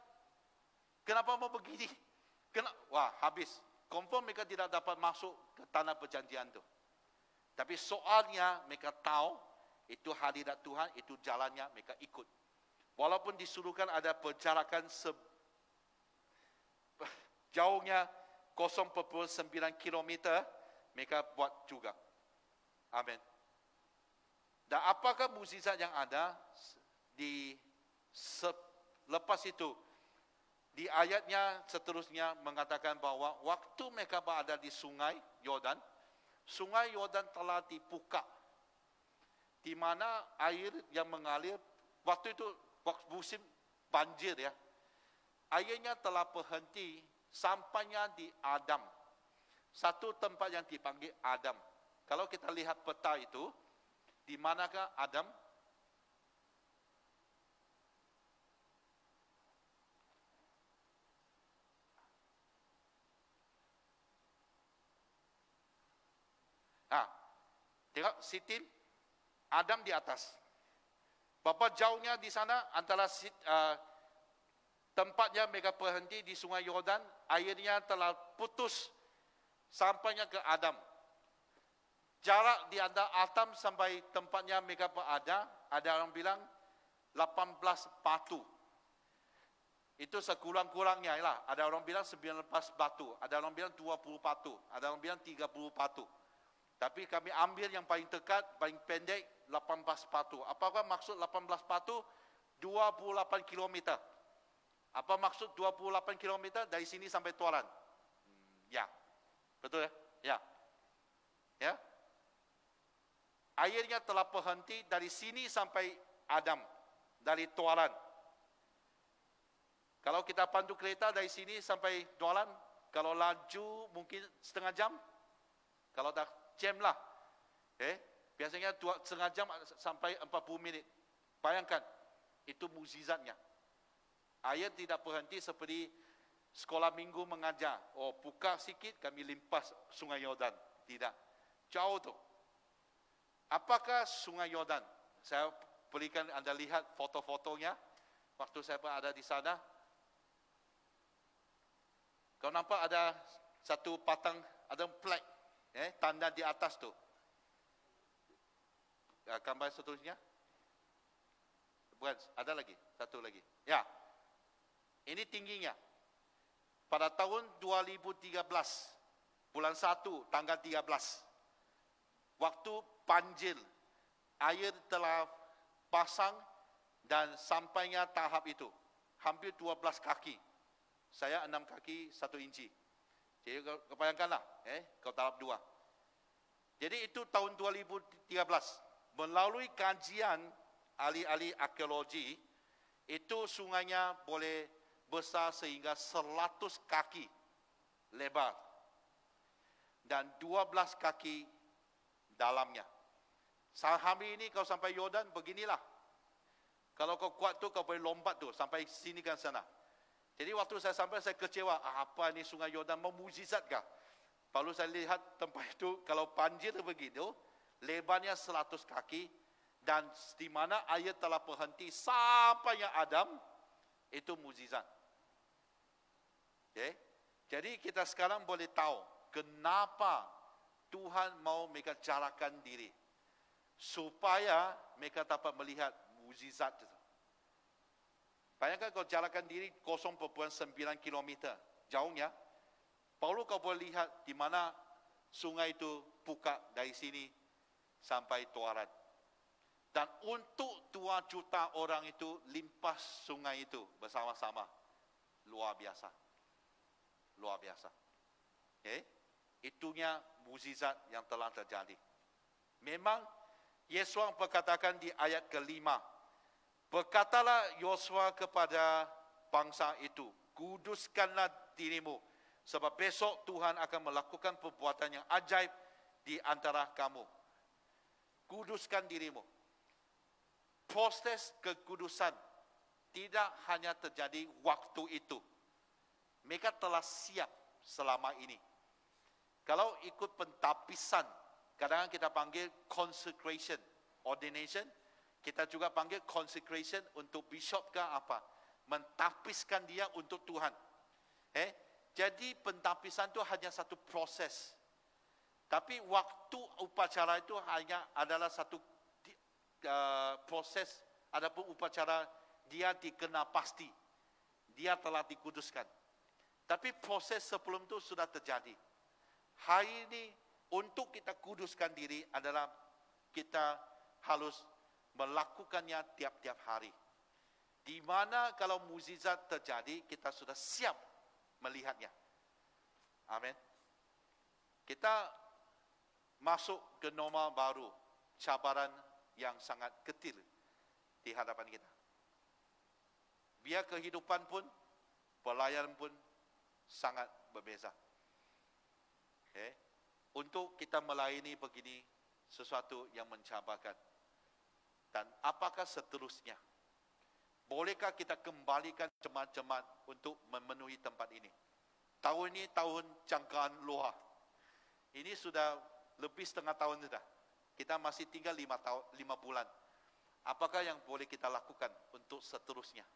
Kenapa mau begini? Wah, habis. Confirm mereka tidak dapat masuk ke tanah perjanjian tu. Tapi soalnya mereka tahu itu hadirat Tuhan, itu jalannya, mereka ikut. Walaupun disuruhkan ada perjalanan jauhnya 0,9 km, mereka buat juga. Amin. Dan apakah mukjizat yang ada di lepas itu? Di ayatnya seterusnya mengatakan bahwa waktu mereka berada di Sungai Yordan telah dibuka, di mana air yang mengalir, waktu itu waktu musim banjir ya, airnya telah berhenti sampainya di Adam, satu tempat yang dipanggil Adam. Kalau kita lihat peta itu, di manakah Adam? Tengok Sitim, Adam di atas. Berapa jauhnya di sana antara tempatnya mereka berhenti di Sungai Yordan, airnya telah putus sampainya ke Adam. Jarak di antara Adam sampai tempatnya mereka berada, ada orang bilang 18 batu. Itu sekurang-kurangnya lah. Ada orang bilang 19 batu, ada orang bilang 20 batu, ada orang bilang 30 batu. Tapi kami ambil yang paling dekat, paling pendek, 18 sepatu. Apakah maksud 18 sepatu? 28 kilometer. Apa maksud 28 kilometer? Dari sini sampai Tuaran. Ya. Betul ya? Ya. Ya. Airnya telah berhenti dari sini sampai Adam. Dari Tuaran. Kalau kita pandu kereta dari sini sampai Tuaran, kalau laju mungkin setengah jam. Kalau dah jam lah. Biasanya setengah jam sampai 40 minit. Bayangkan, itu mukjizatnya. Air tidak berhenti seperti sekolah minggu mengajar. Oh, buka sikit kami limpas Sungai Yordan. Tidak. Jauh tu. Apakah Sungai Yordan? Saya berikan Anda lihat foto-fotonya. Waktu saya berada di sana. Kau nampak ada satu patang, ada flag, tanda di atas tu. Gambar seterusnya. Bukan, ada lagi, satu lagi. Ya, ini tingginya. Pada tahun 2013, bulan 1, tanggal 13, waktu banjir, air telah pasang dan sampainya tahap itu, hampir 12 kaki. Saya 6 kaki 1 inci. Jadi kau bayangkanlah, kau tahap 2. Jadi itu tahun 2013. Melalui kajian ahli-ahli arkeologi, itu sungainya boleh besar sehingga 100 kaki lebar. Dan 12 kaki dalamnya. Hari ini kau sampai Yordan, beginilah. Kalau kau kuat tu, kau boleh lompat tu, sampai sini kan sana. Jadi waktu saya sampai, saya kecewa. Apa ni Sungai Yordan, memukjizatkah? Lalu saya lihat tempat itu, kalau banjir begitu, lebarnya 100 kaki, dan di mana air telah berhenti sampai yang Adam, itu mukjizat. Okay? Jadi kita sekarang boleh tahu, kenapa Tuhan mau mereka jarakan diri. Supaya mereka dapat melihat mukjizat itu. Bayangkan kau jalankan diri 0.9 km jauhnya. Baru kau boleh lihat di mana sungai itu buka dari sini sampai Tuaran. Dan untuk 2 juta orang itu limpas sungai itu bersama-sama. Luar biasa. Luar biasa. Okay? Itunya mukjizat yang telah terjadi. Memang Yesus berkatakan di ayat ke-5. Berkatalah Yosua kepada bangsa itu, kuduskanlah dirimu, sebab besok Tuhan akan melakukan perbuatan yang ajaib di antara kamu. Kuduskan dirimu. Proses kekudusan tidak hanya terjadi waktu itu. Mereka telah siap selama ini. Kalau ikut pentapisan, kadang-kadang kita panggil consecration, ordination. Kita juga panggil consecration untuk bishop ke apa? Mentapiskan dia untuk Tuhan. Jadi pentapisan itu hanya satu proses. Tapi waktu upacara itu hanya adalah satu proses. Adapun upacara dia dikena pasti. Dia telah dikuduskan. Tapi proses sebelum itu sudah terjadi. Hari ini untuk kita kuduskan diri adalah kita harus melakukannya tiap-tiap hari. Di mana kalau mukjizat terjadi, kita sudah siap melihatnya. Amin. Kita masuk ke norma baru, cabaran yang sangat kecil di hadapan kita. Biar kehidupan pun, pelayanan pun sangat berbeza. Okay. Untuk kita melayani begini, sesuatu yang mencabarkan. Dan apakah seterusnya? Bolehkah kita kembalikan jemaat-jemaat untuk memenuhi tempat ini? Tahun ini tahun jangkaan luar. Ini sudah lebih setengah tahun sudah. Kita masih tinggal 5 bulan. Apakah yang boleh kita lakukan untuk seterusnya?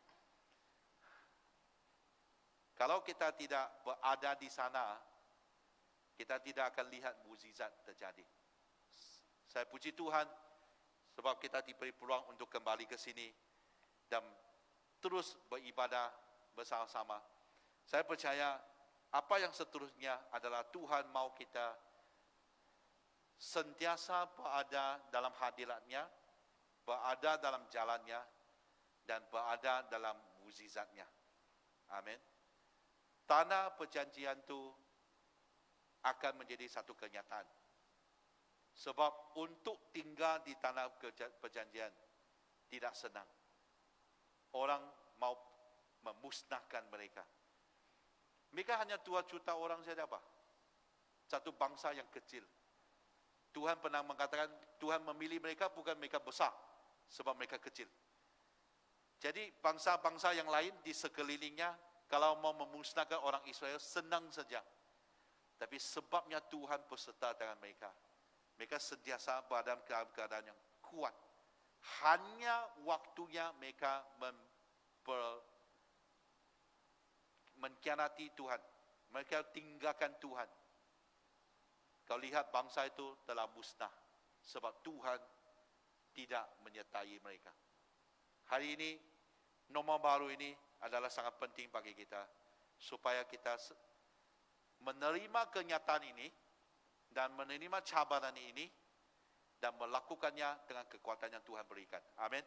Kalau kita tidak berada di sana, kita tidak akan lihat mukjizat terjadi. Saya puji Tuhan, sebab kita diberi peluang untuk kembali ke sini dan terus beribadah bersama-sama. Saya percaya apa yang seterusnya adalah Tuhan mau kita sentiasa berada dalam hadiratnya, berada dalam jalannya, dan berada dalam mukjizatnya. Amin. Tanah perjanjian itu akan menjadi satu kenyataan. Sebab untuk tinggal di tanah perjanjian tidak senang. Orang mau memusnahkan mereka. Mereka hanya 2 juta orang saja, Pak. Satu bangsa yang kecil. Tuhan pernah mengatakan, Tuhan memilih mereka bukan mereka besar, sebab mereka kecil. Jadi bangsa-bangsa yang lain di sekelilingnya, kalau mau memusnahkan orang Israel, senang saja. Tapi sebabnya Tuhan beserta dengan mereka. Mereka sentiasa berada dalam keadaan yang kuat. Hanya waktunya mereka mengkhianati Tuhan. Mereka tinggalkan Tuhan. Kau lihat bangsa itu telah musnah. Sebab Tuhan tidak menyertai mereka. Hari ini, norma baru ini adalah sangat penting bagi kita. Supaya kita menerima kenyataan ini. Dan menerima cabaran ini. Dan melakukannya dengan kekuatan yang Tuhan berikan. Amin.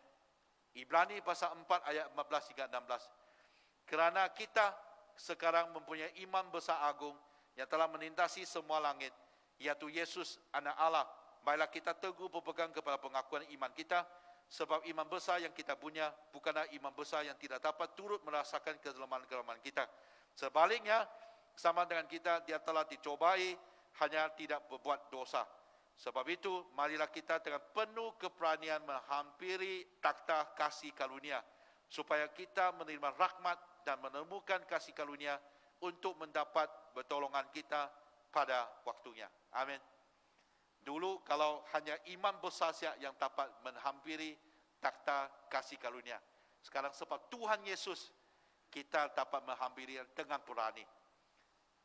Ibrani pasal 4 ayat 14 hingga 16. Kerana kita sekarang mempunyai imam besar agung yang telah melintasi semua langit, yaitu Yesus anak Allah. Baiklah kita teguh berpegang kepada pengakuan iman kita, sebab imam besar yang kita punya bukanlah imam besar yang tidak dapat turut merasakan kelemahan-kelemahan kita. Sebaliknya, sama dengan kita, dia telah dicobai, hanya tidak berbuat dosa. Sebab itu, marilah kita dengan penuh keberanian menghampiri takhta kasih karunia, supaya kita menerima rahmat dan menemukan kasih karunia untuk mendapat pertolongan kita pada waktunya. Amin. Dulu kalau hanya imam besar yang dapat menghampiri takhta kasih karunia. Sekarang sebab Tuhan Yesus, kita dapat menghampiri dengan berani.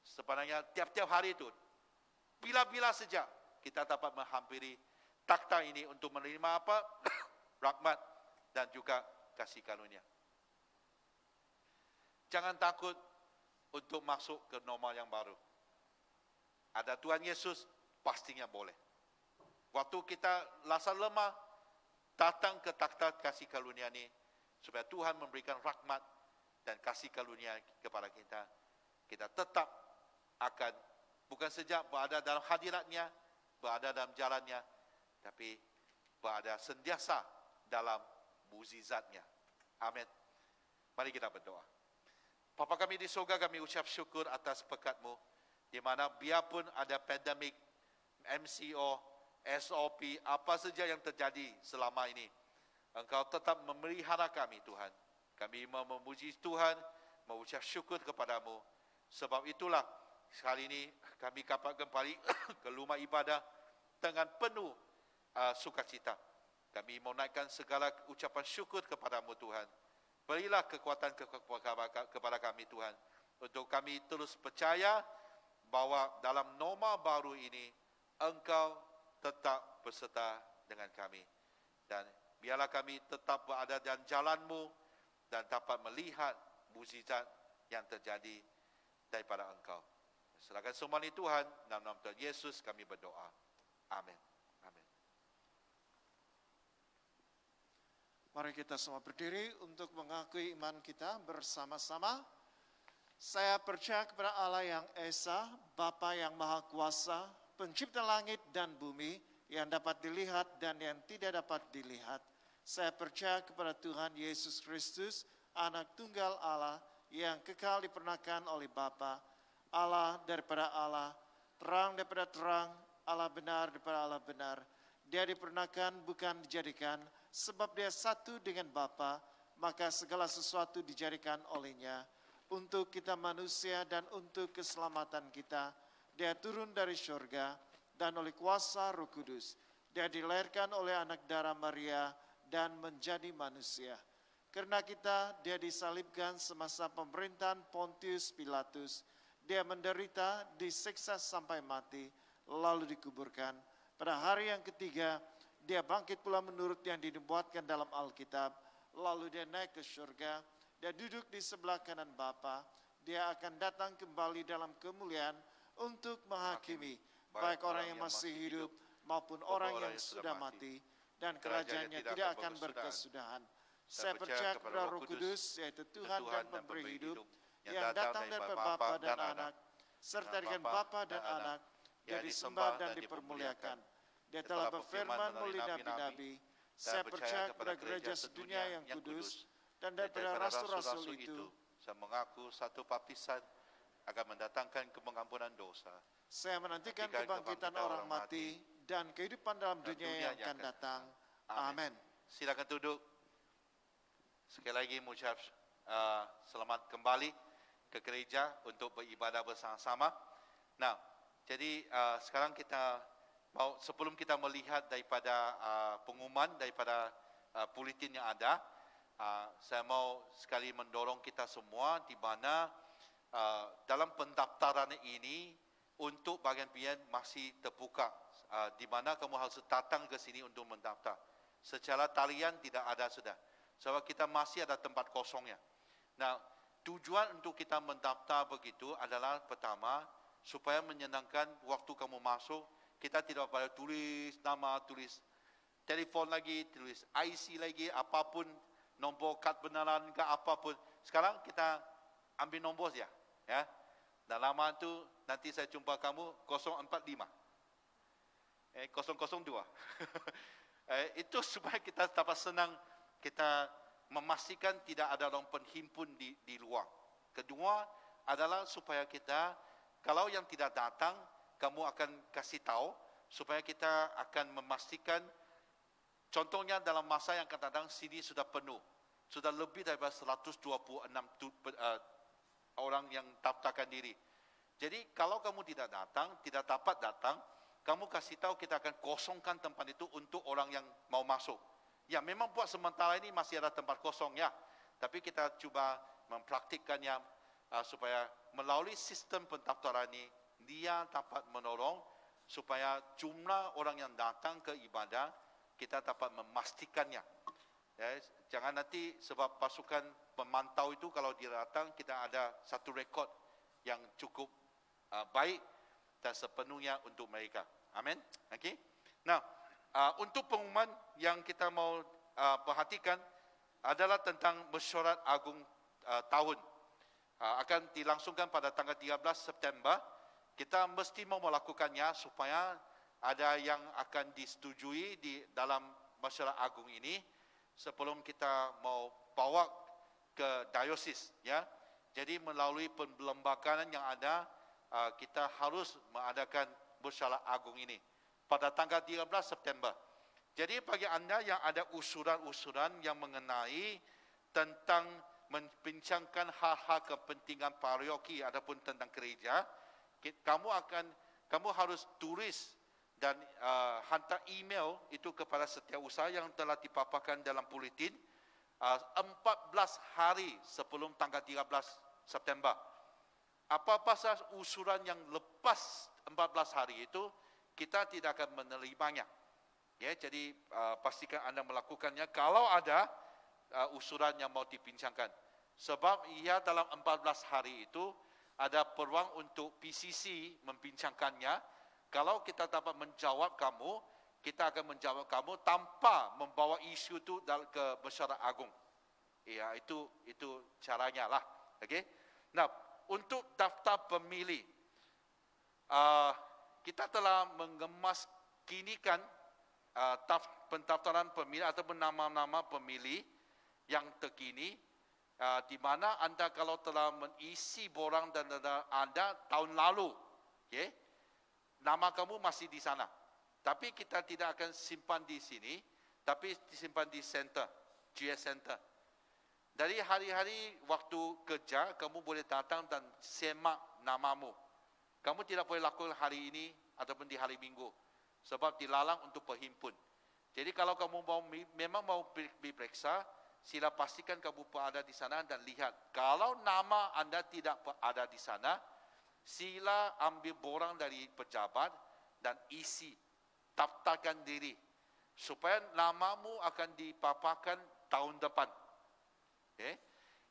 Sebenarnya tiap-tiap hari itu, bila-bila saja kita dapat menghampiri takhta ini untuk menerima apa? Rahmat dan juga kasih karunia. Jangan takut untuk masuk ke norma yang baru. Ada Tuhan Yesus, pastinya boleh. Waktu kita rasa lemah, datang ke takhta kasih karunia ini, supaya Tuhan memberikan rahmat dan kasih karunia kepada kita. Kita tetap akan bukan saja berada dalam hadiratnya, berada dalam jalannya, tapi berada sentiasa dalam mukjizatnya. Amin. Mari kita berdoa. Bapa kami di surga, kami ucap syukur atas berkat-Mu, di mana biarpun ada pandemik, MCO, SOP, apa saja yang terjadi selama ini, Engkau tetap memelihara kami, Tuhan. Kami mau memuji Tuhan, mengucap syukur kepada-Mu. Sebab itulah, sekali ini kami dapat kembali ke rumah ibadah dengan penuh sukacita. Kami mau naikkan segala ucapan syukur kepada-Mu, Tuhan. Berilah kekuatan kepada kami, Tuhan, untuk kami terus percaya bahwa dalam norma baru ini, Engkau tetap beserta dengan kami. Dan biarlah kami tetap berada dalam jalan-Mu dan dapat melihat mukjizat yang terjadi daripada Engkau. Serahkan semua ini Tuhan, dalam nama Tuhan Yesus kami berdoa. Amin. Amin. Mari kita semua berdiri untuk mengakui iman kita bersama-sama. Saya percaya kepada Allah yang Esa, Bapa yang Maha Kuasa, Pencipta langit dan bumi, yang dapat dilihat dan yang tidak dapat dilihat. Saya percaya kepada Tuhan Yesus Kristus, Anak Tunggal Allah, yang kekal dipernakan oleh Bapa, Allah daripada Allah, terang daripada terang, Allah benar daripada Allah benar. Dia dipernakan bukan dijadikan, sebab dia satu dengan Bapa, maka segala sesuatu dijadikan olehnya. Untuk kita manusia dan untuk keselamatan kita, dia turun dari surga dan oleh kuasa Roh Kudus. Dia dilahirkan oleh anak darah Maria dan menjadi manusia. Karena kita, dia disalibkan semasa pemerintahan Pontius Pilatus. Dia menderita, disiksa sampai mati, lalu dikuburkan. Pada hari yang ketiga, dia bangkit pula menurut yang dinubuatkan dalam Alkitab. Lalu dia naik ke surga, dia duduk di sebelah kanan Bapa. Dia akan datang kembali dalam kemuliaan untuk menghakimi baik orang yang masih hidup maupun orang yang sudah mati, dan kerajaannya tidak akan berkesudahan. Saya percaya kepada Roh Kudus, yaitu Tuhan dan Pemberi hidup, yang datang dari Bapa dan Anak, serta dengan Bapa dan Anak, Dia disembah dan dipermuliakan. Dia telah berfirman melalui nabi-nabi. Saya percaya kepada gereja sedunia yang kudus, dan daripada rasul-rasul itu, saya mengaku satu baptisan akan mendatangkan pengampunan dosa. Saya menantikan kebangkitan orang mati dan kehidupan dalam dunia yang akan datang. Amin. Silakan duduk. Sekali lagi mengucap selamat kembali ke gereja untuk beribadah bersama-sama. Nah, jadi sekarang kita mau, sebelum kita melihat daripada pengumuman daripada buletin yang ada, saya mau sekali mendorong kita semua di mana dalam pendaftaran ini untuk bagian-bagian masih terbuka, di mana kamu harus datang ke sini untuk mendaftar. Secara talian tidak ada sudah, sebab kita masih ada tempat kosongnya. Nah, tujuan untuk kita mendaftar begitu adalah pertama, supaya menyenangkan waktu kamu masuk, kita tidak perlu tulis nama, tulis telefon lagi, tulis IC lagi, apapun, nombor kad benaran ke apapun. Sekarang kita ambil nombor saja, ya. Dan lama itu nanti saya jumpa kamu 045, 002. Itu supaya kita dapat senang, kita memastikan tidak ada orang penghimpun di luar. Kedua adalah supaya kita, kalau yang tidak datang, kamu akan kasih tahu, supaya kita akan memastikan, contohnya dalam masa yang akan datang, sini sudah penuh. Sudah lebih daripada 126 orang yang daftarkan diri. Jadi kalau kamu tidak datang, tidak dapat datang, kamu kasih tahu, kita akan kosongkan tempat itu untuk orang yang mau masuk. Ya, memang buat sementara ini masih ada tempat kosong ya, tapi kita coba mempraktikkannya supaya melalui sistem pendaftaran ini, dia dapat menolong supaya jumlah orang yang datang ke ibadah, kita dapat memastikannya. Ya, jangan nanti sebab pasukan pemantau itu kalau dia datang, kita ada satu rekod yang cukup baik dan sepenuhnya untuk mereka. Amin. Okey. Nah, untuk pengumuman yang kita mau perhatikan adalah tentang mesyuarat agung tahun. Akan dilangsungkan pada tanggal 13 September. Kita mesti mau melakukannya supaya ada yang akan disetujui di dalam mesyuarat agung ini sebelum kita mau bawa ke diosis, ya. Jadi melalui perlembagaan yang ada, kita harus mengadakan mesyuarat agung ini pada tanggal 13 September. Jadi bagi anda yang ada usulan-usulan yang mengenai tentang membincangkan hal-hal kepentingan paroki ataupun tentang gereja, kamu harus tulis dan hantar email itu kepada Setiausaha yang telah dipaparkan dalam buletin 14 hari sebelum tanggal 13 September. Apa-apa usulan yang lepas 14 hari itu, kita tidak akan menerimanya. Ya, jadi pastikan anda melakukannya kalau ada usulan yang mau dibincangkan. Sebab ia dalam 14 hari itu ada peluang untuk PCC membincangkannya. Kalau kita dapat menjawab kamu, kita akan menjawab kamu tanpa membawa isu itu ke mesyuarat agung. Ya, itu caranya lah. Okey. Nah, untuk daftar pemilih, kita telah mengemas-kinikan pendaftaran pemilih ataupun nama-nama pemilih yang terkini, di mana anda kalau telah mengisi borang dan anda tahun lalu, okay, nama kamu masih di sana. Tapi kita tidak akan simpan di sini, tapi disimpan di center, GS Center. Dari hari-hari waktu kerja, kamu boleh datang dan semak namamu. Kamu tidak boleh lakukan hari ini ataupun di hari Minggu, sebab dilarang untuk berhimpun. Jadi kalau kamu memang mau diperiksa, sila pastikan kamu berada di sana dan lihat. Kalau nama anda tidak berada di sana, sila ambil borang dari pejabat dan isi, daftarkan diri, supaya namamu akan dipaparkan tahun depan. Okay.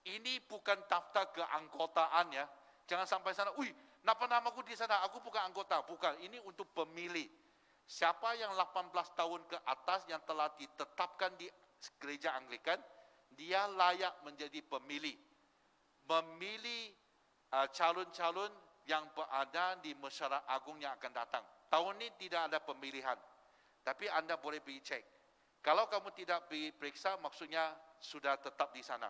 Ini bukan daftar keanggotaan ya. Jangan sampai sana, napa namaku di sana, aku bukan anggota. Bukan, ini untuk pemilih. Siapa yang 18 tahun ke atas yang telah ditetapkan di gereja Anglikan, dia layak menjadi pemilih. Memilih calon-calon yang berada di mesyuarat agung yang akan datang. Tahun ini tidak ada pemilihan. Tapi Anda boleh pergi cek. Kalau kamu tidak pergi periksa, maksudnya sudah tetap di sana.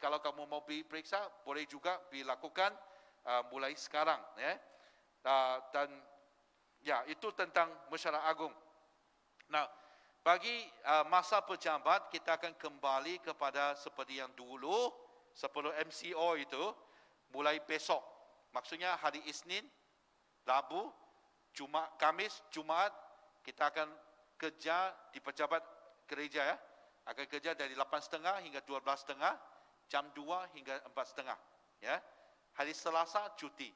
Kalau kamu mau pergi periksa, boleh juga dilakukan mulai sekarang. Dan ya, itu tentang mesyuarat agung. Nah, bagi masa pejabat, kita akan kembali kepada seperti yang dulu, sebelum MCO itu, mulai besok. Maksudnya hari Isnin, Rabu, Kamis, Jumaat, kita akan kerja di pejabat gereja ya. Akan kerja dari 8.30 hingga 12.30, jam 2 hingga 4.30 ya. Hari Selasa cuti.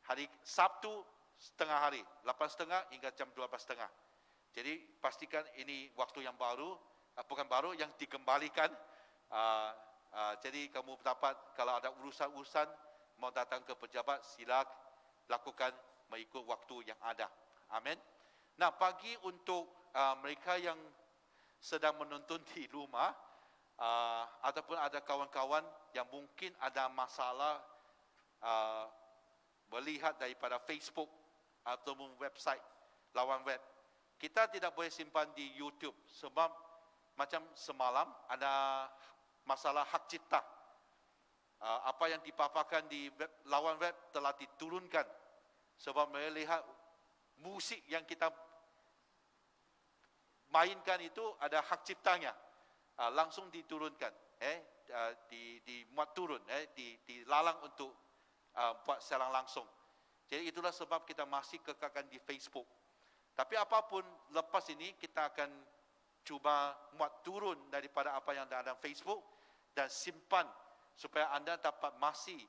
Hari Sabtu setengah hari, 8.30 hingga jam 12.30. Jadi pastikan ini waktu yang baru, bukan baru, yang dikembalikan. Jadi kamu dapat, kalau ada urusan-urusan mau datang ke pejabat, sila lakukan mengikut waktu yang ada. Amin. Nah, bagi untuk mereka yang sedang menonton di rumah, ataupun ada kawan-kawan yang mungkin ada masalah melihat daripada Facebook ataupun website, lawan web, kita tidak boleh simpan di YouTube sebab macam semalam ada masalah hak cipta. Apa yang dipaparkan di lawan web telah diturunkan sebab mereka lihat musik yang kita mainkan itu ada hak ciptanya, langsung diturunkan, dimuat turun, dilarang untuk buat siaran langsung. Jadi itulah sebab kita masih kekalkan di Facebook. Tapi apapun lepas ini kita akan cuba muat turun daripada apa yang ada dalam Facebook dan simpan supaya anda dapat masih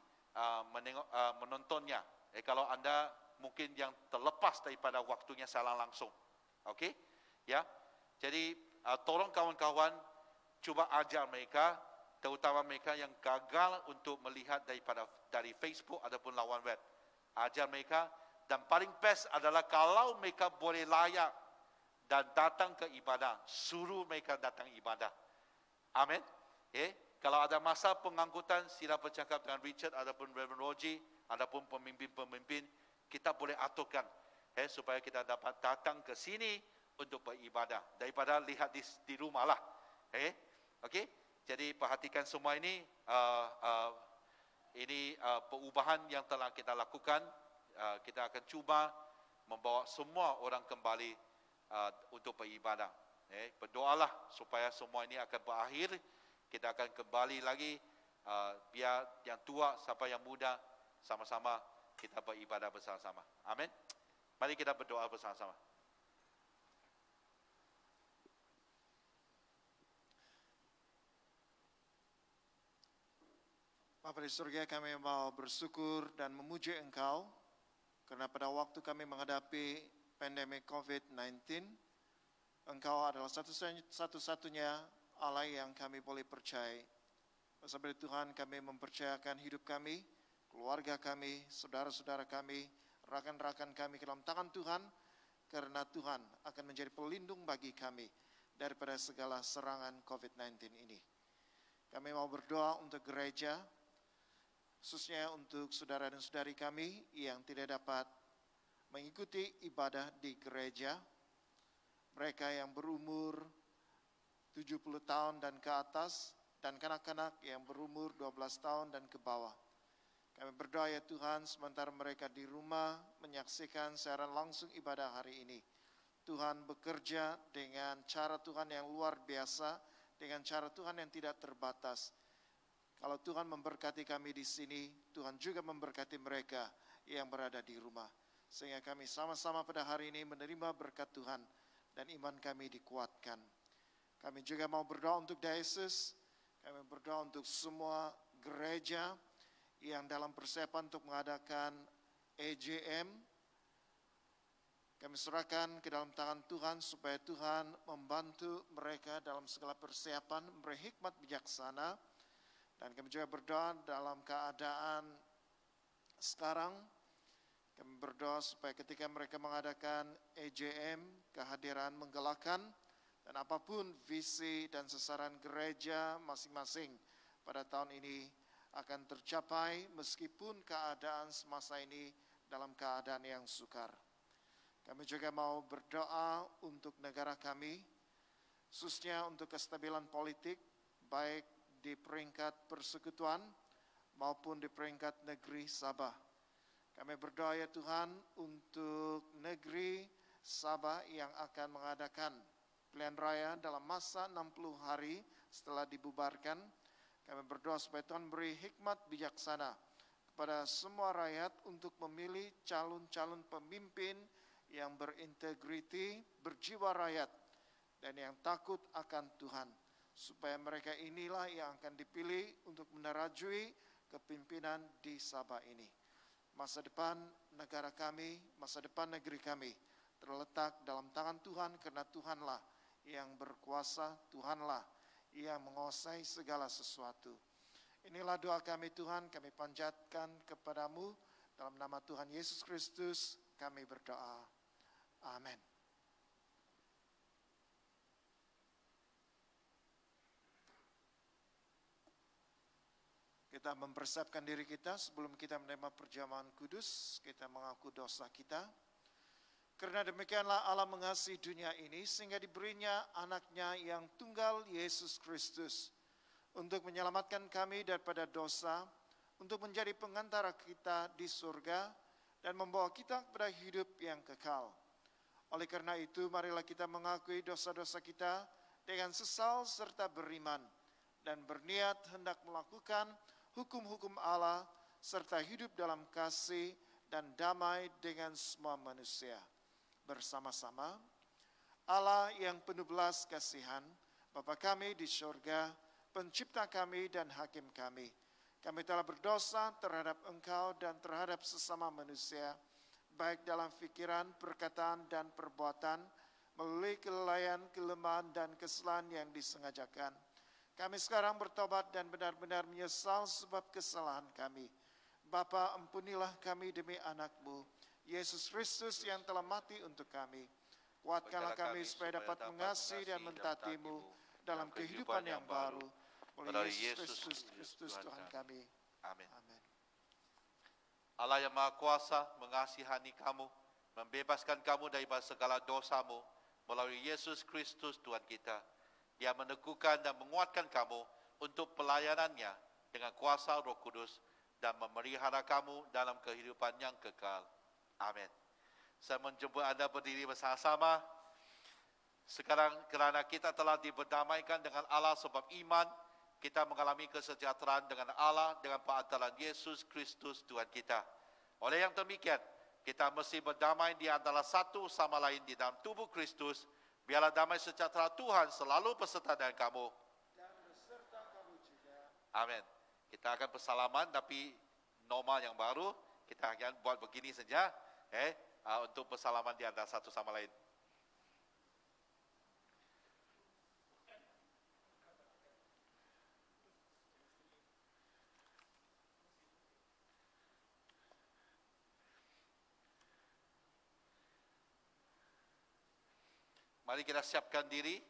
menontonnya. Kalau anda mungkin yang terlepas daripada waktunya siaran langsung. Okey? Ya. Jadi tolong kawan-kawan cuba ajar mereka, terutama mereka yang gagal untuk melihat dari Facebook ataupun lawan web. Ajar mereka, dan paling best adalah kalau mereka boleh layak dan datang ke ibadah, suruh mereka datang ibadah. Amin. Kalau ada masa pengangkutan, sila bercakap dengan Richard ataupun Reverend Roji ataupun pemimpin-pemimpin, kita boleh aturkan supaya kita dapat datang ke sini untuk beribadah daripada lihat di rumah lah. Okey. Jadi perhatikan semua ini. Ini perubahan yang telah kita lakukan. Kita akan cuba membawa semua orang kembali untuk beribadah. Berdoalah supaya semua ini akan berakhir. Kita akan kembali lagi, biar yang tua sampai yang muda sama-sama kita beribadah bersama-sama. Amin. Mari kita berdoa bersama-sama. Bapa di surga, kami mau bersyukur dan memuji Engkau karena pada waktu kami menghadapi pandemi COVID-19, Engkau adalah satu-satunya Allah yang kami boleh percaya. Sebab itu Tuhan, kami mempercayakan hidup kami, keluarga kami, saudara-saudara kami, rakan-rakan kami ke dalam tangan Tuhan, karena Tuhan akan menjadi pelindung bagi kami daripada segala serangan COVID-19 ini. Kami mau berdoa untuk gereja, khususnya untuk saudara dan saudari kami yang tidak dapat mengikuti ibadah di gereja, mereka yang berumur 70 tahun dan ke atas, dan kanak-kanak yang berumur 12 tahun dan ke bawah. Kami berdoa ya Tuhan, sementara mereka di rumah menyaksikan siaran langsung ibadah hari ini, Tuhan bekerja dengan cara Tuhan yang luar biasa, dengan cara Tuhan yang tidak terbatas. Kalau Tuhan memberkati kami di sini, Tuhan juga memberkati mereka yang berada di rumah. Sehingga kami sama-sama pada hari ini menerima berkat Tuhan dan iman kami dikuatkan. Kami juga mau berdoa untuk diocese, kami berdoa untuk semua gereja yang dalam persiapan untuk mengadakan EJM. Kami serahkan ke dalam tangan Tuhan supaya Tuhan membantu mereka dalam segala persiapan, memberi hikmat bijaksana. Dan kami juga berdoa dalam keadaan sekarang, Kami berdoa supaya ketika mereka mengadakan EJM, kehadiran menggerakkan, dan apapun visi dan sasaran gereja masing-masing pada tahun ini akan tercapai meskipun keadaan semasa ini dalam keadaan yang sukar. Kami juga mau berdoa untuk negara kami, khususnya untuk kestabilan politik, baik di peringkat persekutuan maupun di peringkat negeri Sabah. Kami berdoa ya Tuhan untuk negeri Sabah yang akan mengadakan pilihan raya dalam masa 60 hari setelah dibubarkan. Kami berdoa supaya Tuhan beri hikmat bijaksana kepada semua rakyat untuk memilih calon-calon pemimpin yang berintegriti, berjiwa rakyat, dan yang takut akan Tuhan. Supaya mereka inilah yang akan dipilih untuk menerajui kepimpinan di Sabah ini. Masa depan negara kami, masa depan negeri kami terletak dalam tangan Tuhan karena Tuhanlah yang berkuasa, Tuhanlah yang menguasai segala sesuatu. Inilah doa kami Tuhan, kami panjatkan kepadamu dalam nama Tuhan Yesus Kristus kami berdoa. Amin. Kita mempersiapkan diri kita sebelum kita menerima perjamuan kudus, kita mengaku dosa kita. Karena demikianlah Allah mengasihi dunia ini sehingga diberinya anaknya yang tunggal Yesus Kristus untuk menyelamatkan kami daripada dosa, untuk menjadi pengantara kita di surga dan membawa kita kepada hidup yang kekal. Oleh karena itu marilah kita mengakui dosa-dosa kita dengan sesal serta beriman dan berniat hendak melakukan hukum-hukum Allah serta hidup dalam kasih dan damai dengan semua manusia. Bersama-sama, Allah yang penuh belas kasihan, Bapa kami di surga, pencipta kami dan hakim kami. Kami telah berdosa terhadap Engkau dan terhadap sesama manusia, baik dalam pikiran, perkataan, dan perbuatan, melalui kelalaian, kelemahan, dan kesalahan yang disengajakan. Kami sekarang bertobat dan benar-benar menyesal sebab kesalahan kami. Bapa, ampunilah kami demi anak-Mu, Yesus Kristus yang telah mati untuk kami. Kuatkanlah kami supaya dapat mengasihi dan mentaati-Mu dalam kehidupan yang baru. Oleh Yesus Kristus Tuhan kami. Amin. Amin. Allah yang Maha Kuasa mengasihani kamu, membebaskan kamu dari segala dosamu melalui Yesus Kristus Tuhan kita. Dia meneguhkan dan menguatkan kamu untuk pelayanannya dengan kuasa Roh Kudus dan memelihara kamu dalam kehidupan yang kekal. Amin. Saya menjemput Anda berdiri bersama-sama. Sekarang kerana kita telah diberdamaikan dengan Allah sebab iman, kita mengalami kesejahteraan dengan Allah dengan perantaraan Yesus Kristus Tuhan kita. Oleh yang demikian, kita mesti berdamai di antara satu sama lain di dalam tubuh Kristus. Biarlah damai sejahtera Tuhan selalu beserta dengan kamu. Dan beserta kamu juga. Amin. Kita akan bersalaman tapi norma yang baru. Kita akan buat begini saja. Untuk bersalaman di antara satu sama lain. Mari kita siapkan diri.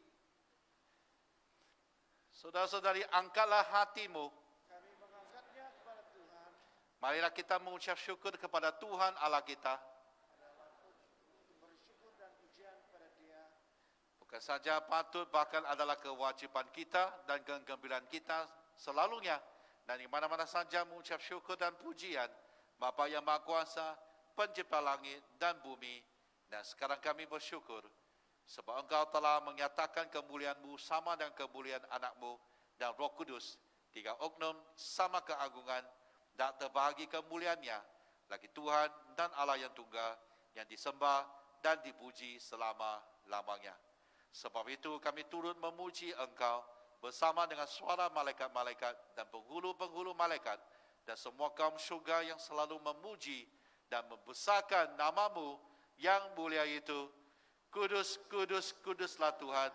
Saudara-saudari, angkatlah hatimu. Kami mengangkatnya kepada Tuhan. Marilah kita mengucap syukur kepada Tuhan Allah kita. Untuk bersyukur dan pujian kepada Dia. Bukan saja patut, bahkan adalah kewajiban kita dan kegembiraan kita selalunya. Dan di mana-mana saja mengucap syukur dan pujian Bapa yang Maha Kuasa, Pencipta langit dan bumi. Dan sekarang kami bersyukur sebab Engkau telah menyatakan kemuliaan-Mu sama dengan kemuliaan anak-Mu dan Roh Kudus. Tiga oknum sama keagungan dan terbahagi kemuliaannya. Lagi Tuhan dan Allah yang tunggal, yang disembah dan dipuji selama-lamanya. Sebab itu kami turut memuji Engkau bersama dengan suara malaikat-malaikat dan penghulu-penghulu malaikat dan semua kaum syurga yang selalu memuji dan membesarkan nama-Mu yang mulia itu. Kudus, kudus, kuduslah Tuhan,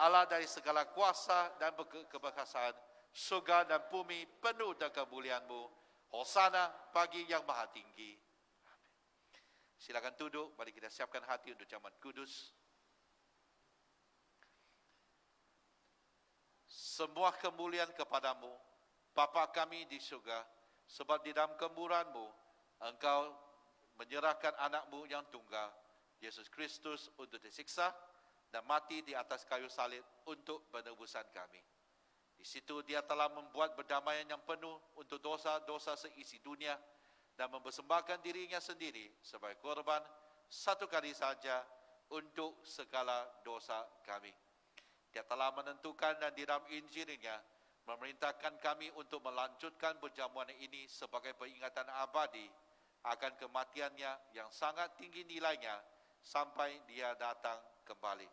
Allah dari segala kuasa dan keberkasaan, surga dan bumi penuh dengan kemuliaan-Mu. Hosana bagi yang maha tinggi. Amin. Silakan duduk, mari kita siapkan hati untuk jamuan kudus. Semua kemuliaan kepadamu, Bapa kami di surga, sebab di dalam kemurahan-Mu, Engkau menyerahkan anak-Mu yang tunggal, Yesus Kristus, untuk disiksa dan mati di atas kayu salib untuk penebusan kami. Di situ Dia telah membuat perdamaian yang penuh untuk dosa-dosa seisi dunia dan mempersembahkan dirinya sendiri sebagai korban satu kali saja untuk segala dosa kami. Dia telah menentukan dan di dalam Injil-Nya memerintahkan kami untuk melanjutkan perjamuan ini sebagai peringatan abadi akan kematiannya yang sangat tinggi nilainya sampai Dia datang kembali.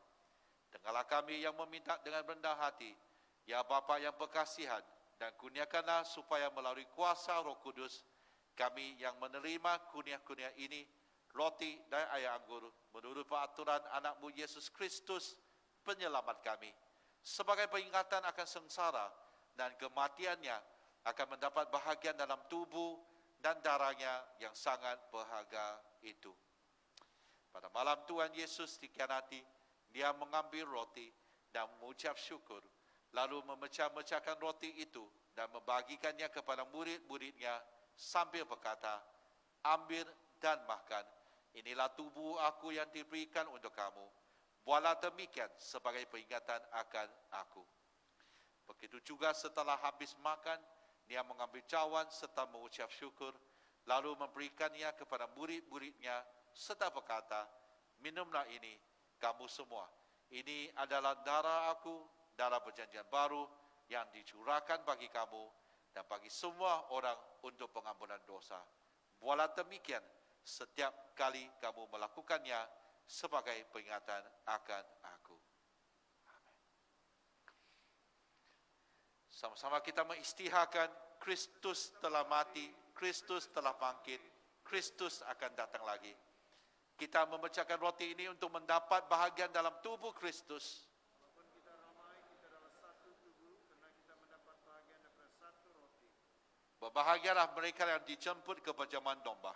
Dengarlah kami yang meminta dengan rendah hati, ya Bapa yang berkasihan, dan kurniakanlah supaya melalui kuasa Roh Kudus kami yang menerima kurnia-kurnia ini, roti dan air anggur, menurut peraturan anak-Mu Yesus Kristus, penyelamat kami, sebagai peringatan akan sengsara dan kematiannya, akan mendapat bahagian dalam tubuh dan darahnya yang sangat berharga itu. Pada malam Tuhan Yesus dikhianati, Dia mengambil roti dan mengucap syukur, lalu memecah-mecahkan roti itu dan membagikannya kepada murid-muridnya sambil berkata, ambil dan makan, inilah tubuh aku yang diberikan untuk kamu. Buatlah demikian sebagai peringatan akan aku. Begitu juga setelah habis makan, Dia mengambil cawan serta mengucap syukur, lalu memberikannya kepada murid-muridnya serta berkata, minumlah ini kamu semua. Ini adalah darah aku, darah perjanjian baru yang dicurahkan bagi kamu dan bagi semua orang untuk pengampunan dosa. Buatlah demikian setiap kali kamu melakukannya sebagai peringatan akan aku. Amin. Sama-sama kita mengisytiharkan Kristus telah mati, Kristus telah bangkit, Kristus akan datang lagi. Kita memecahkan roti ini untuk mendapat bahagian dalam tubuh Kristus. Berbahagialah mereka yang dijemput ke perjamuan domba.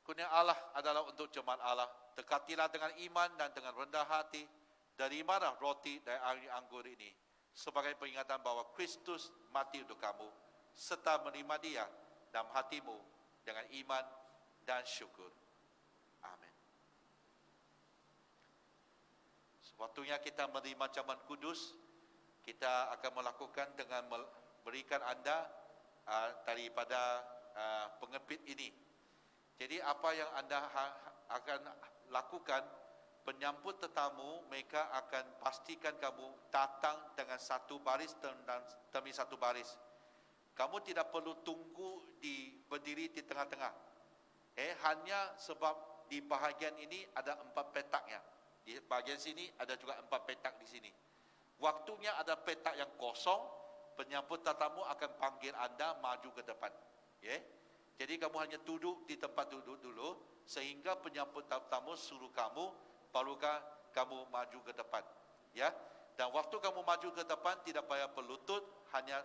Kurnia Allah adalah untuk jemaat Allah. Dekatilah dengan iman dan dengan rendah hati. Terimalah roti dan air anggur ini sebagai peringatan bahwa Kristus mati untuk kamu, serta menerima Dia dalam hatimu dengan iman dan syukur. Amin. Sewaktunya kita menerima jamuan kudus, kita akan melakukan dengan memberikan anda daripada pengepit ini. Jadi apa yang anda akan lakukan, penyambut tetamu, mereka akan pastikan kamu datang dengan satu baris demi satu baris. Kamu tidak perlu tunggu berdiri di tengah-tengah. Hanya sebab di bahagian ini ada 4 petaknya. Di bahagian sini ada juga 4 petak di sini. Waktunya ada petak yang kosong, penyambut tetamu akan panggil anda maju ke depan. Jadi kamu hanya duduk di tempat duduk dulu, sehingga penyambut tetamu suruh kamu, barukah kamu maju ke depan. Dan waktu kamu maju ke depan, tidak payah berlutut, hanya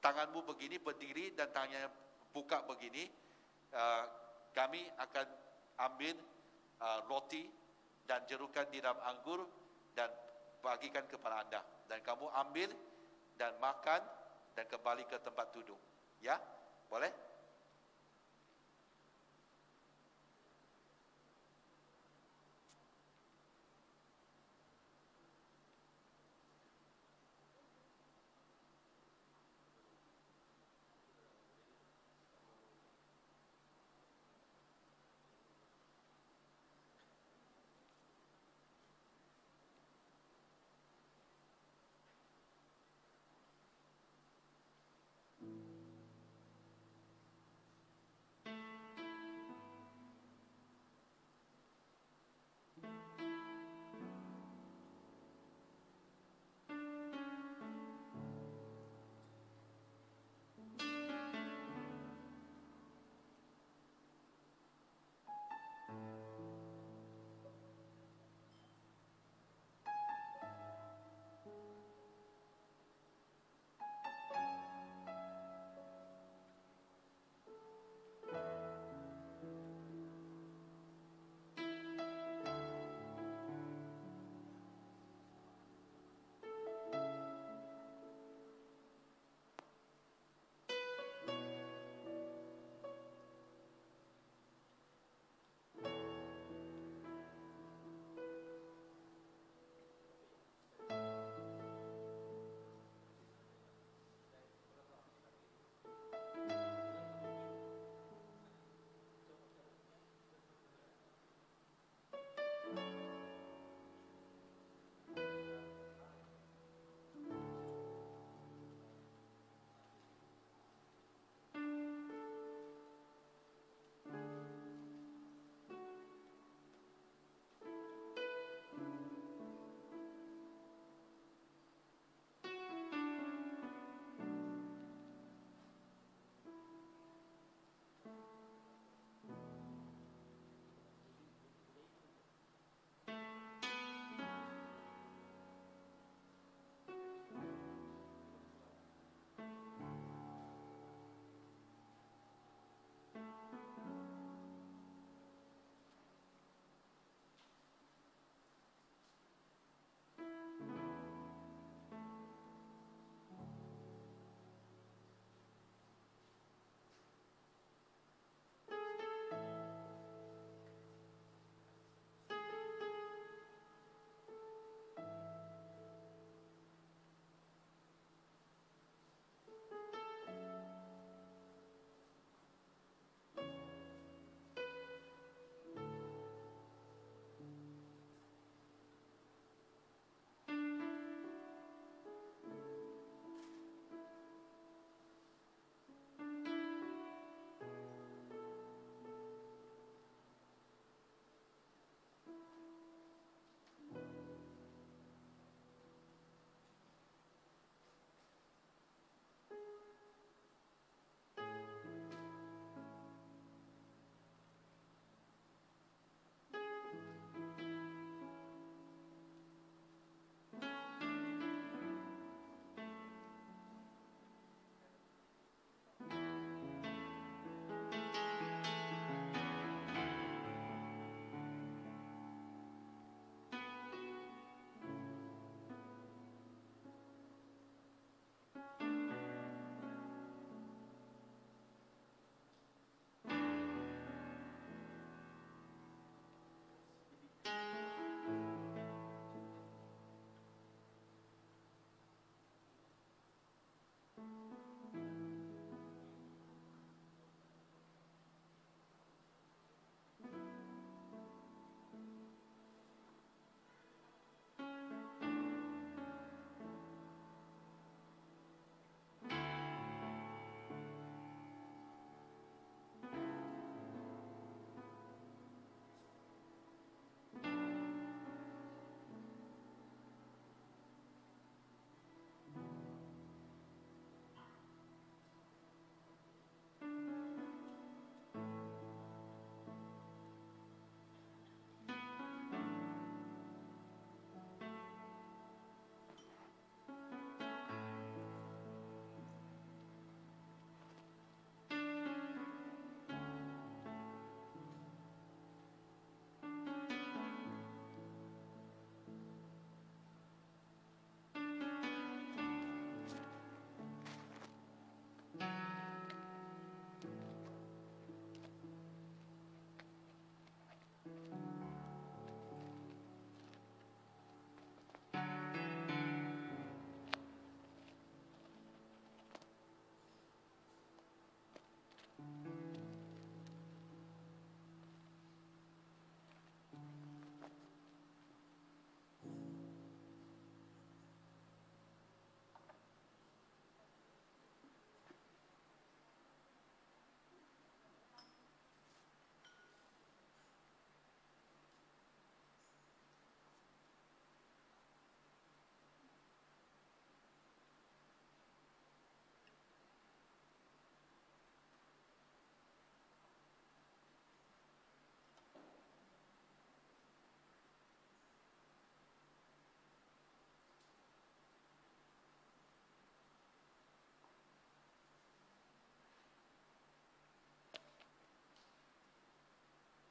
tanganmu begini, berdiri, dan tangannya buka begini. Kami akan ambil roti dan jerukan di dalam anggur, dan bagikan kepada anda, dan kamu ambil dan makan dan kembali ke tempat duduk. Boleh?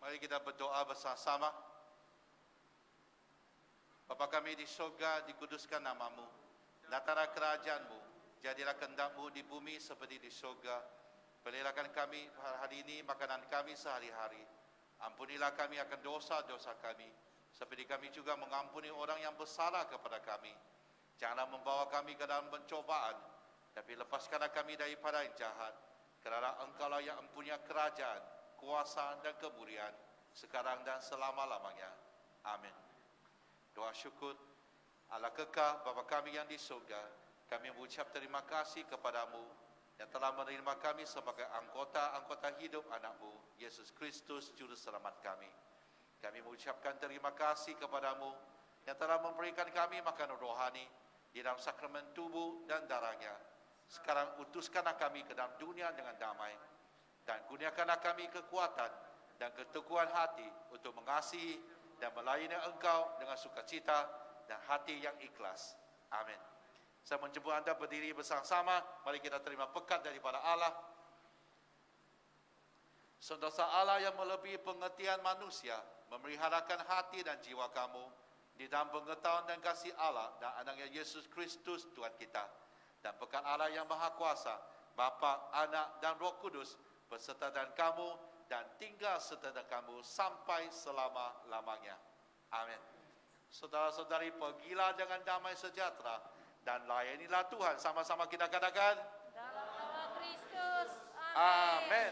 Mari kita berdoa bersama-sama. Bapa kami di surga, dikuduskan namamu. Datanglah kerajaan-Mu. Jadilah kehendak-Mu di bumi seperti di surga. Berikan kami hari ini makanan kami sehari-hari. Ampunilah kami akan dosa-dosa kami, seperti kami juga mengampuni orang yang bersalah kepada kami. Janganlah membawa kami ke dalam pencobaan, tapi lepaskanlah kami daripada yang jahat. Kerana Engkau-Lah yang mempunyai kerajaan, kuasa dan kemuliaan sekarang dan selama-lamanya. Amin. Doa syukur. Allah kekal Bapa kami yang di surga, kami mengucap terima kasih kepadamu yang telah menerima kami sebagai anggota hidup anak-Mu, Yesus Kristus, Juru Selamat kami. Kami mengucapkan terima kasih kepadamu yang telah memberikan kami makanan rohani di dalam sakramen tubuh dan darahnya. Sekarang utuskanlah kami ke dalam dunia dengan damai, dan kurniakanlah kami kekuatan dan keteguhan hati untuk mengasihi dan melayani Engkau dengan sukacita dan hati yang ikhlas. Amin. Saya menjemput anda berdiri bersama-sama. Mari kita terima berkat daripada Allah. Sentosa Allah yang melebihi pengertian manusia, memeliharakan hati dan jiwa kamu di dalam pengetahuan dan kasih Allah dan anaknya Yesus Kristus Tuhan kita. Dan berkat Allah yang Maha Kuasa, Bapa, Anak dan Roh Kudus beserta dengan kamu dan tinggal serta dengan kamu sampai selama-lamanya. Amin. Saudara-saudari, pergilah dengan damai sejahtera dan layanilah Tuhan. Sama-sama kita katakan, Dalam nama Kristus. Amin.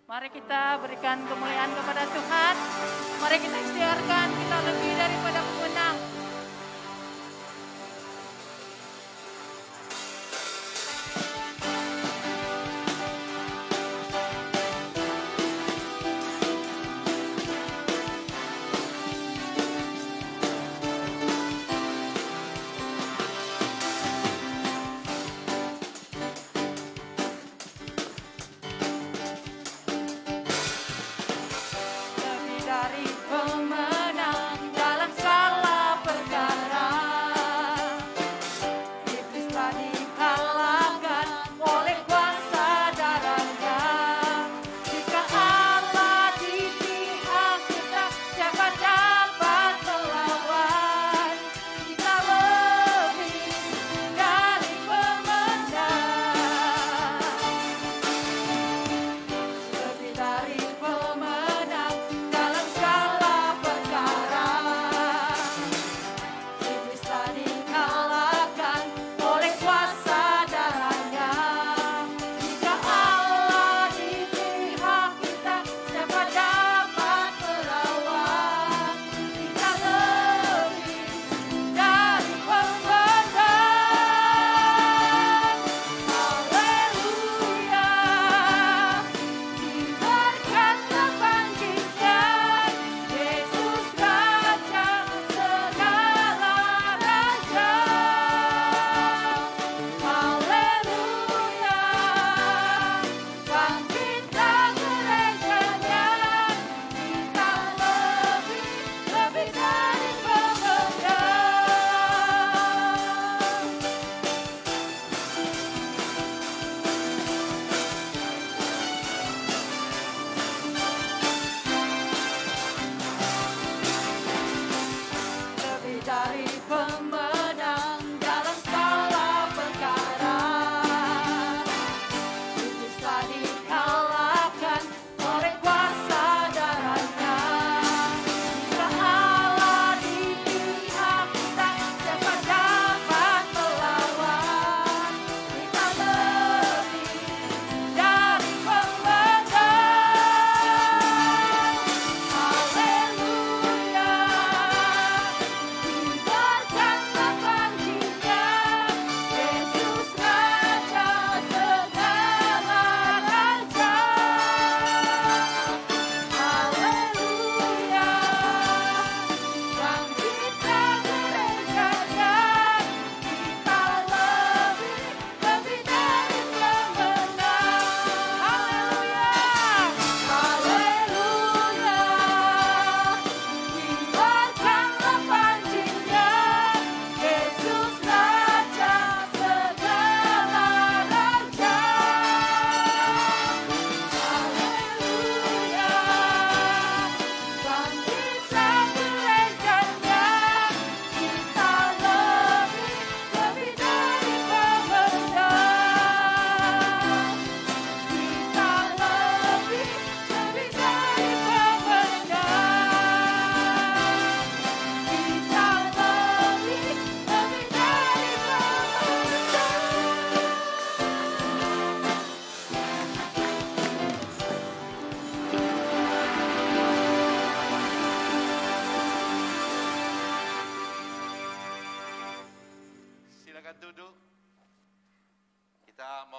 Mari kita berikan kemuliaan kepada Tuhan. Mari kita ikhtiarkan kita lebih daripada pemenang. Lebih dari pemenang dalam segala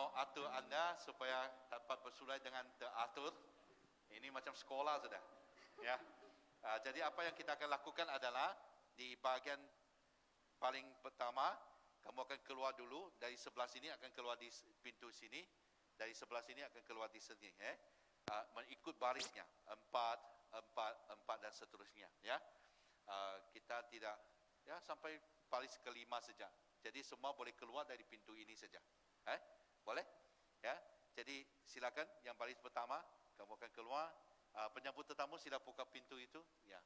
mau atur anda supaya dapat bersulai dengan teratur. Ini macam sekolah sudah. Ya. Jadi apa yang kita akan lakukan adalah di bahagian paling pertama, kamu akan keluar dulu dari sebelah sini, akan keluar di pintu sini, dari sebelah sini akan keluar di sini. Mengikut barisnya 4 dan seterusnya. Ya. Kita tidak sampai baris kelima saja. Jadi semua boleh keluar dari pintu ini saja. Boleh? Ya. Jadi silakan yang baris pertama, kamu akan keluar. Penyambut tetamu sila buka pintu itu. Ya.